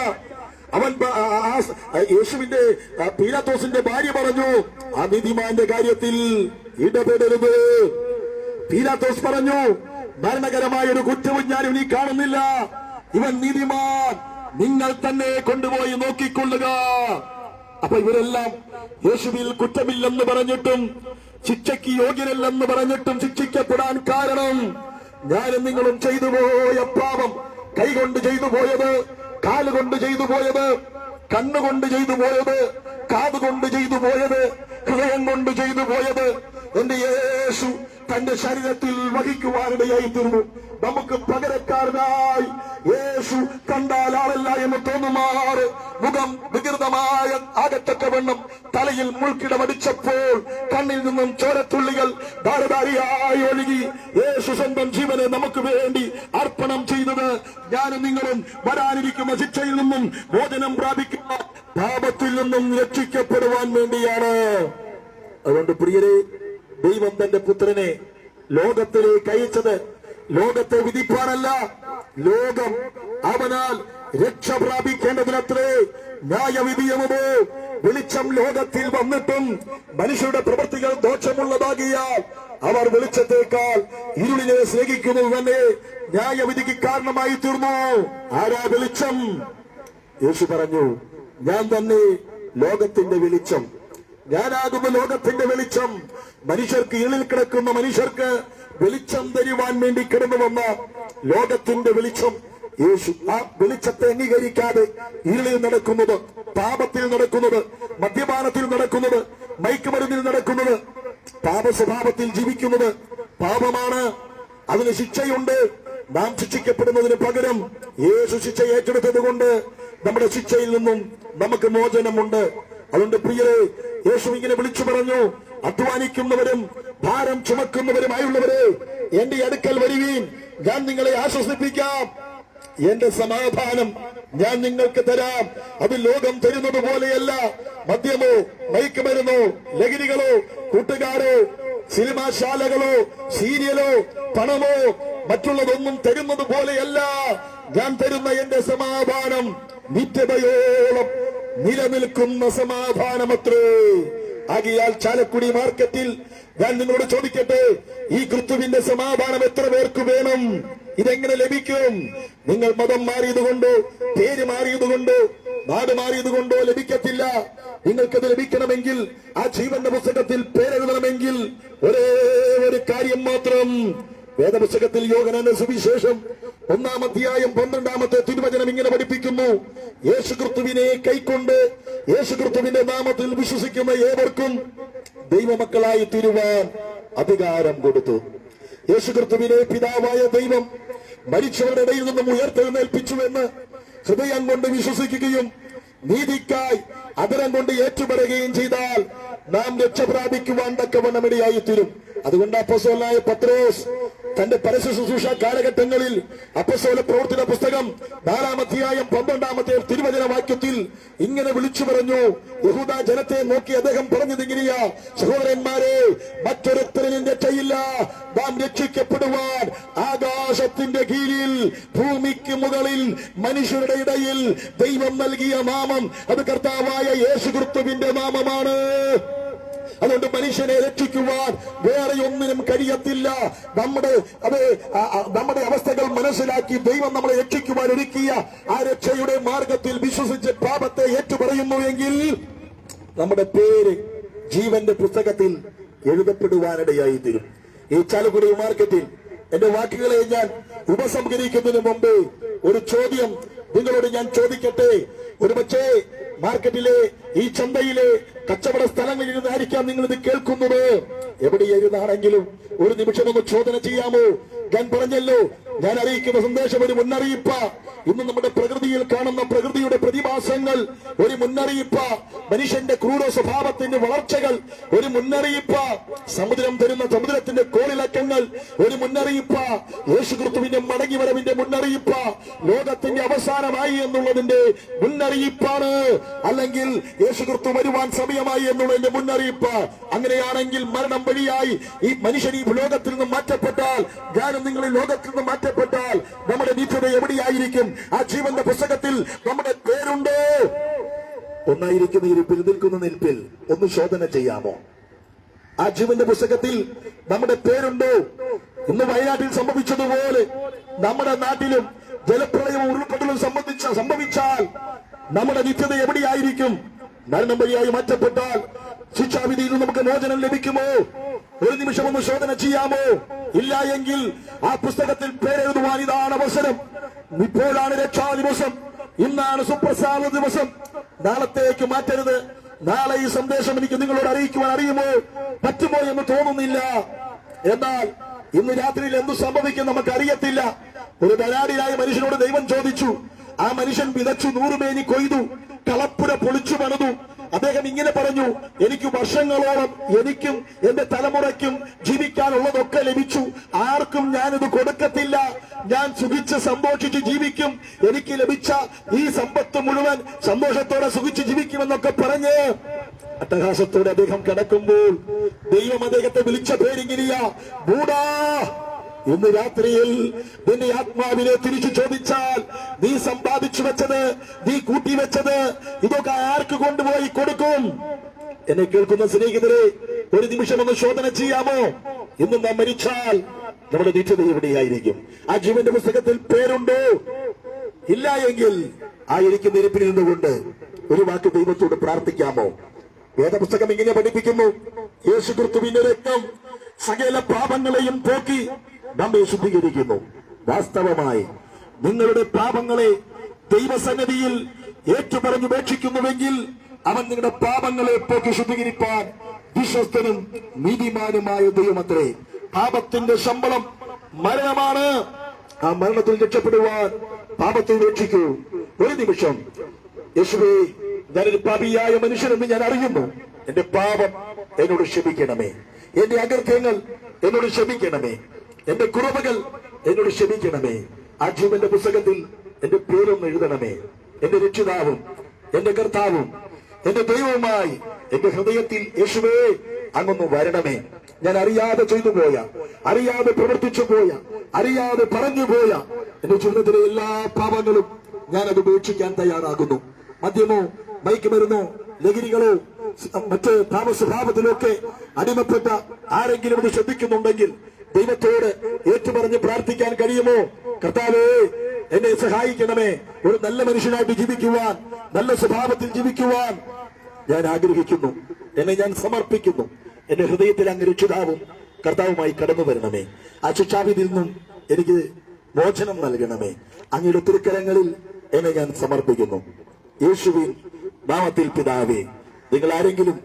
S1: പീലാത്തോസിന്റെ ഭാര്യ പറഞ്ഞു, ആ നീതിമാന്റെ കാര്യത്തിൽ ഇടപെടരുത്. പീലാത്തോസ് പറഞ്ഞു, മരണകരമായ ഒരു കുറ്റവും ഞാൻ ഇനി കാണുന്നില്ല, ഇവൻ നീതിമാൻ, നിങ്ങൾ തന്നെ കൊണ്ടുപോയി നോക്കിക്കൊള്ളുക. അപ്പൊ ഇവരെല്ലാം യേശുവിൽ കുറ്റമില്ലെന്ന് പറഞ്ഞിട്ടും ശിക്ഷയ്ക്ക് യോഗ്യനല്ലെന്ന് പറഞ്ഞിട്ടും ശിക്ഷിക്കപ്പെടാൻ കാരണം ഞാനും നിങ്ങളും ചെയ്തു പോയ പാപം, കൈകൊണ്ട് ചെയ്തു പോയത്, കാലുകൊണ്ട് ചെയ്തു പോയത്, കണ്ണുകൊണ്ട് ചെയ്തു പോയത്, കാതുകൊണ്ട് ചെയ്തു പോയത്, ഹൃദയം കൊണ്ട് ചെയ്തു പോയത് എന്റെ യേശു തന്റെ ശരീരത്തിൽ വഹിക്കുവാനിടയായി തീർന്നു. നമുക്ക് പകരക്കാരനായി യേശു കണ്ടാൽ ആളല്ല എന്ന് തോന്നുമാറ് മുഖം വികൃതമായ ആകത്തക്കവണ്ണം തലയിൽ മുൾക്കിടമടിച്ചപ്പോൾ കണ്ണിൽ നിന്നും ചോരത്തുള്ളികൾ ധാരധാരിയായി ഒഴുകി യേശു സ്വന്തം ജീവനെ നമുക്ക് വേണ്ടി അർപ്പണം ചെയ്തത് ഞാനും നിങ്ങളും വരാനിരിക്കുന്ന ശിക്ഷയിൽ നിന്നും മോചനം പ്രാപിക്കുന്ന പാപത്തിൽ നിന്നും രക്ഷിക്കപ്പെടുവാൻ വേണ്ടിയാണ്. അതുകൊണ്ട് പ്രിയരെ, ദൈവം തന്റെ പുത്രനെ ലോകത്തിലേക്ക് അയച്ചത് ലോകത്തെ വിധിപ്പാനല്ല, ലോകം അവനാൽ രക്ഷ പ്രാപിക്കേണ്ടതിനത്രേ. ന്യായവിധിയമോ വെളിച്ചം ലോകത്തിൽ വന്നിട്ടും മനുഷ്യരുടെ പ്രവൃത്തികൾ ദോഷമുള്ളതാകിയാൽ അവർ വെളിച്ചത്തേക്കാൾ ഇരുളിനെ സ്നേഹിക്കുന്നു തന്നെ ന്യായവിധിക്ക് കാരണമായി തീർന്നു. ആരാ വെളിച്ചം? യേശു പറഞ്ഞു, ഞാൻ തന്നെ ലോകത്തിന്റെ വെളിച്ചം, ഞാനാകുന്ന ലോകത്തിന്റെ വെളിച്ചം. മനുഷ്യർക്ക്, ഇരുളിൽ കിടക്കുന്ന മനുഷ്യർക്ക് വെളിച്ചം തരുവാൻ വേണ്ടി കിടന്നു വന്ന ലോകത്തിന്റെ വെളിച്ചം യേശു. ആ വെളിച്ചത്തെ അംഗീകരിക്കാതെ ഇരുളിൽ നടക്കുന്നത്, പാപത്തിൽ നടക്കുന്നത്, മദ്യപാനത്തിൽ നടക്കുന്നത്, മയക്കുമരുന്നിൽ നടക്കുന്നത്, പാപസ്വഭാവത്തിൽ ജീവിക്കുന്നത് പാപമാണ്. അതിന് ശിക്ഷയുണ്ട്. നാം ശിക്ഷിക്കപ്പെടുന്നതിന് പകരം യേശു ശിക്ഷ ഏറ്റെടുത്തത് കൊണ്ട് നമ്മുടെ ശിക്ഷയിൽ നിന്നും നമുക്ക് മോചനമുണ്ട്. അതുകൊണ്ട് പ്രിയരെ, യേശു ഇങ്ങനെ വിളിച്ചു പറഞ്ഞു, അധ്വാനിക്കുന്നവരും ഭാരം ചുമക്കുന്നവരുമായുള്ളവരെ എന്റെ അടുക്കൽ വരുവീൻ, ഞാൻ നിങ്ങളെ ആശ്വസിപ്പിക്കാം. എന്റെ സമാധാനം ഞാൻ നിങ്ങൾക്ക് തരാം. അത് ലോകം തരുന്നത് പോലെയല്ല. മദ്യമോ, മയക്കുമരുന്നോ, ലഹരികളോ, കൂട്ടുകാരോ, സിനിമാശാലകളോ, സീരിയലോ, പണമോ മറ്റുള്ളതൊന്നും തരുന്നത് പോലെയല്ല. ഞാൻ തരുന്ന എന്റെ സമാധാനം നിത്യതയോളം നിലനിൽക്കുന്ന സമാധാനമത്രേ. ആകിയാൽ ചാലക്കുടി മാർക്കറ്റിൽ ഞാൻ നിങ്ങളോട് ചോദിക്കട്ടെ, ഈ ക്രിസ്തുവിന്റെ സമാധാനം എത്ര പേർക്ക് വേണം? ഇതെങ്ങനെ ലഭിക്കും? നിങ്ങൾ മതം മാറിയതുകൊണ്ടോ, പേര് മാറിയതുകൊണ്ടോ, നാട് മാറിയതുകൊണ്ടോ ലഭിക്കത്തില്ല. നിങ്ങൾക്കത് ലഭിക്കണമെങ്കിൽ, ആ ജീവന്റെ പുസ്തകത്തിൽ പേരെഴുതണമെങ്കിൽ ഒരേ ഒരു കാര്യം മാത്രം. വേദപുസ്തകത്തിൽ യോഹന്നാന്റെ സുവിശേഷം 1-ാം അധ്യായം 12-ാമത്തെ തിരുവചനം ഇങ്ങനെ പഠിപ്പിക്കുന്നു, യേശുക്രിസ്തുവിനെ കൈക്കൊണ്ട് യേശുക്രിസ്തുവിന്റെ നാമത്തിൽ വിശ്വസിക്കുന്ന ഏവർക്കും ദൈവമക്കളായി തീരുവാൻ അധികാരം കൊടുത്തു. യേശുക്രിസ്തുവിനെ പിതാവായ ദൈവം മരിച്ചവരുടെ ഇടയിൽ നിന്നും ഉയർത്തെഴുന്നേൽപ്പിച്ചുവെന്ന് ഹൃദയം കൊണ്ട് വിശ്വസിക്കുകയും നീതിക്കായി അധരം കൊണ്ട് ഏറ്റുപറയുകയും ചെയ്താൽ നാം രക്ഷ പ്രാപിക്കുവാൻ തക്കവണ്ണമിടയായി തീരും. അതുകൊണ്ട് അപ്പോസ്തലനായ പത്രോസ് തന്റെ പരസ്യ ശുശ്രൂഷ കാലഘട്ടങ്ങളിൽ അപ്പസ്തോല പ്രവർത്തന പുസ്തകം 4-ാം അധ്യായം 12-ാമത്തെ തിരുവചന വാക്യത്തിൽ ഇങ്ങനെ വിളിച്ചു പറഞ്ഞു. യഹൂദ ജനത്തെ നോക്കി അദ്ദേഹം പറഞ്ഞതിങ്ങനെയാ, സഹോദരന്മാരെ, മറ്റൊരുത്തരനും രക്ഷയില്ല. നാം രക്ഷിക്കപ്പെടുവാൻ ആകാശത്തിന്റെ കീഴിൽ ഭൂമിക്ക് മുകളിൽ മനുഷ്യരുടെ ഇടയിൽ ദൈവം നൽകിയ നാമം അത് കർത്താവായ യേശുക്രിസ്തുവിന്റെ നാമമാണ്. അതുകൊണ്ട് മനുഷ്യനെ രക്ഷിക്കുവാൻ വേറെ ഒന്നിനും കഴിയത്തില്ല. നമ്മുടെ അവസ്ഥകൾ മനസ്സിലാക്കി ദൈവം നമ്മളെ രക്ഷിക്കുവാൻ ഒരുക്കിയ ആ രക്ഷയുടെ മാർഗത്തിൽ വിശ്വസിച്ച് പാപത്തെ ഏറ്റുപറയുന്നുവെങ്കിൽ നമ്മുടെ പേര് ജീവന്റെ പുസ്തകത്തിൽ എഴുതപ്പെടുവാനിടയായി തീരും. ഈ ചാലക്കുടി മാർക്കറ്റിൽ എന്റെ വാക്കുകളെ ഞാൻ ഉപസംഹരിക്കുന്നതിന് മുമ്പ് ഒരു ചോദ്യം നിങ്ങളോട് ഞാൻ ചോദിക്കട്ടെ. ഒരുപക്ഷേ മാർക്കറ്റിലെ ഈ ചന്തയിലെ കച്ചവട സ്ഥലങ്ങളിൽ ഇരുന്നായിരിക്കാം നിങ്ങൾ ഇത് കേൾക്കുന്നത്. എവിടെയായിരുന്നാണെങ്കിലും ഒരു നിമിഷം ഒന്ന് ചോദന ചെയ്യാമോ? ഞാൻ പറഞ്ഞല്ലോ, ഞാൻ അറിയിക്കുന്ന സന്ദേശം ഒരു മുന്നറിയിപ്പ. ഇന്ന് നമ്മുടെ പ്രകൃതിയിൽ കാണുന്ന പ്രകൃതിയുടെ പ്രതിഭാസങ്ങൾ ഒരു മുന്നറിയിപ്പ. മനുഷ്യന്റെ ക്രൂര സ്വഭാവത്തിന്റെ വളർച്ചകൾ ഒരു മുന്നറിയിപ്പ. സമുദ്രം തരുന്ന സമുദ്രത്തിന്റെ കോളിളക്കങ്ങൾ ഒരു മുന്നറിയിപ്പ. യേശുക്രിസ്തുവിന്റെ മടങ്ങിവരവിന്റെ മുന്നറിയിപ്പ. ലോകത്തിന്റെ അവസാനമായി എന്നുള്ളതിന്റെ മുന്നറിയിപ്പാണ്. അല്ലെങ്കിൽ യേശുക്രിസ്തു വരുവാൻ സമയമായി എന്നുള്ളതിന്റെ മുന്നറിയിപ്പ്. അങ്ങനെയാണെങ്കിൽ മരണം വഴിയായി ഈ മനുഷ്യൻ ഈ ലോകത്തിൽ നിന്ന് മാറ്റപ്പെട്ടാൽ, ഞാനും നിങ്ങൾ ഈ ലോകത്തിൽ നിന്ന് മാറ്റപ്പെട്ടാൽ നമ്മുടെ നിത്യത എവിടെയായിരിക്കും? ആ ജീവന്റെ പുസ്തകത്തിൽ നമ്മുടെ പേരുണ്ടോ? ഒന്നായിരിക്കുന്ന ഇരിപ്പിൽ, നിൽക്കുന്ന നിൽപ്പിൽ ഒന്ന് ശോധന ചെയ്യാമോ? ആ ജീവന്റെ പുസ്തകത്തിൽ നമ്മുടെ പേരുണ്ടോ? ഇന്ന് വയനാട്ടിൽ സംഭവിച്ചതുപോലെ നമ്മുടെ നാട്ടിലും ജലപ്രളയവും ഉരുൾപൊട്ടലും സംഭവിച്ചാൽ നമ്മുടെ നിത്യത എവിടെയായിരിക്കും? മരണം വഴിയായി മാറ്റപ്പെട്ടാൽ ശിക്ഷാവിധിയിൽ നമുക്ക് മോചനം ലഭിക്കുമോ? ഒരു നിമിഷം ഒന്ന് ശോധന ചെയ്യാമോ? ഇല്ല എങ്കിൽ ആ പുസ്തകത്തിൽ പേരെഴുതുവാൻ ഇതാണ് അവസരം. ഇപ്പോഴാണ് രക്ഷാ ദിവസം, ഇന്നാണ് സുപ്രസാദ ദിവസം. നാളത്തേക്ക് മാറ്റരുത്. നാളെ ഈ സന്ദേശം എനിക്ക് നിങ്ങളോട് അറിയിക്കുവാൻ പറ്റുമോ എന്ന് തോന്നുന്നില്ല. എന്നാൽ ഇന്ന് രാത്രിയിൽ എന്തു സംഭവിക്കും നമുക്കറിയത്തില്ല. ഒരു ധനാഢ്യനായ മനുഷ്യനോട് ദൈവം ചോദിച്ചു. ആ മനുഷ്യൻ വിതച്ചു, 100 മേനി കൊയ്തു, കളപ്പുര പൊളിച്ചു പണിതു. അദ്ദേഹം ഇങ്ങനെ പറഞ്ഞു, എനിക്ക് വർഷങ്ങളോളം എനിക്കും എന്റെ തലമുറയ്ക്കും ജീവിക്കാനുള്ളതൊക്കെ ലഭിച്ചു. ആർക്കും ഞാനിത് കൊടുക്കത്തില്ല. ഞാൻ സുഖിച്ച് സന്തോഷിച്ച് ജീവിക്കും. എനിക്ക് ലഭിച്ച ഈ സമ്പത്ത് മുഴുവൻ സന്തോഷത്തോടെ സുഖിച്ച് ജീവിക്കുമെന്നൊക്കെ പറഞ്ഞ് അട്ടഹാസത്തോടെ അദ്ദേഹം കിടക്കുമ്പോൾ ദൈവം അദ്ദേഹത്തെ വിളിച്ച പേരിങ്ങനെയാ, ബൂടാ. ഇന്ന് രാത്രിയിൽ നിന്റെ ആത്മാവിനെ തിരിച്ചു ചോദിച്ചാൽ, നീ സമ്പാദിച്ചു വെച്ചത്, നീ കൂട്ടിവെച്ചത്, ഇതൊക്കെ ആർക്ക് കൊണ്ടുപോയി കൊടുക്കും? എന്നെ കേൾക്കുന്ന സ്നേഹിതരെ, ഒരു നിമിഷം ഒന്ന് ശോധന ചെയ്യാമോ? ഇന്ന് നാം മരിച്ചാൽ നമ്മുടെ നിത്യത എവിടെയായിരിക്കും? ആ ജീവന്റെ പുസ്തകത്തിൽ പേരുണ്ടോ? ഇല്ല എങ്കിൽ ആ ഇരിക്കുന്ന ഇരിപ്പിൽ നിന്നുകൊണ്ട് ഒരു വാക്ക് ദൈവത്തോട് പ്രാർത്ഥിക്കാമോ? വേദപുസ്തകം ഇങ്ങനെ പഠിപ്പിക്കുന്നു, യേശുക്രിസ്തുവിന്റെ രക്തം സകല പാപങ്ങളെയും പോക്കി നമ്മെ ശുദ്ധീകരിക്കുന്നു. വാസ്തവമായി നിങ്ങളുടെ പാപങ്ങളെ ദൈവസന്നിധിയിൽ ഏറ്റുപറഞ്ഞുപേക്ഷിക്കുന്നുവെങ്കിൽ അവൻ നിങ്ങളുടെ പാപങ്ങളെ പോക്കി ശുദ്ധീകരിപ്പാൻ വിശ്വസ്തനും നീതിമാനുമായ ദൈവമത്രേ. പാപത്തിന്റെ ശമ്പളം മരണമാണ്. ആ മരണത്തിൽ രക്ഷപ്പെടുവാൻ പാപത്തെ ഉപേക്ഷിക്കൂ. ഒരു നിമിഷം, യേശുവേ, ഞാനൊരു പാപിയായ മനുഷ്യനെന്ന് ഞാൻ അറിയുന്നു. എന്റെ പാപം എന്നോട് ക്ഷമിക്കണമേ. എന്റെ അകൃത്യങ്ങൾ എന്നോട് ക്ഷമിക്കണമേ. എന്റെ കുറവുകൾ എന്നോട് ക്ഷമിക്കണമേ. ആ ജീവന്റെ പുസ്തകത്തിൽ എന്റെ പേരൊന്ന് എഴുതണമേ. എന്റെ രക്ഷിതാവും എന്റെ കർത്താവും എന്റെ ദൈവവുമായി എന്റെ ഹൃദയത്തിൽ യേശുവേ അങ്ങൊന്ന് വരണമേ. ഞാൻ അറിയാതെ ചെയ്തു പോയ, അറിയാതെ പ്രവർത്തിച്ചു പോയ, അറിയാതെ പറഞ്ഞു പോയ എന്റെ ജീവിതത്തിലെ എല്ലാ പാപങ്ങളും ഞാനത് ഉപേക്ഷിക്കാൻ തയ്യാറാകുന്നു. മദ്യമോ മയക്കുമരുന്നോ ലഹരികളോ മറ്റ് താമസഭാവത്തിലൊക്കെ അടിമപ്പെട്ട ആരെങ്കിലും ഇത് ശ്രദ്ധിക്കുന്നുണ്ടെങ്കിൽ ദൈവത്തോട് ഏറ്റുപറഞ്ഞ് പ്രാർത്ഥിക്കാൻ കഴിയുമോ? കർത്താവേ, എന്നെ സഹായിക്കണമേ. ഒരു നല്ല മനുഷ്യനായിട്ട് ജീവിക്കുവാൻ, നല്ല സ്വഭാവത്തിൽ ജീവിക്കുവാൻ ഞാൻ ആഗ്രഹിക്കുന്നു. എന്നെ ഞാൻ സമർപ്പിക്കുന്നു. എന്റെ ഹൃദയത്തിൽ അങ്ങ് രക്ഷിതാവും കർത്താവുമായി കടന്നു വരണമേ. ആ ശിക്ഷാവിധിയിൽ നിന്നും എനിക്ക് മോചനം നൽകണമേ. അങ്ങയുടെ തിരുക്കരങ്ങളിൽ എന്നെ ഞാൻ സമർപ്പിക്കുന്നു. യേശുവിൻ നാമത്തിൽ പിതാവേ. നിങ്ങൾ ആരെങ്കിലും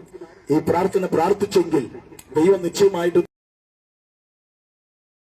S1: ഈ പ്രാർത്ഥന പ്രാർത്ഥിച്ചെങ്കിൽ ദൈവം നിശ്ചയമായിട്ട്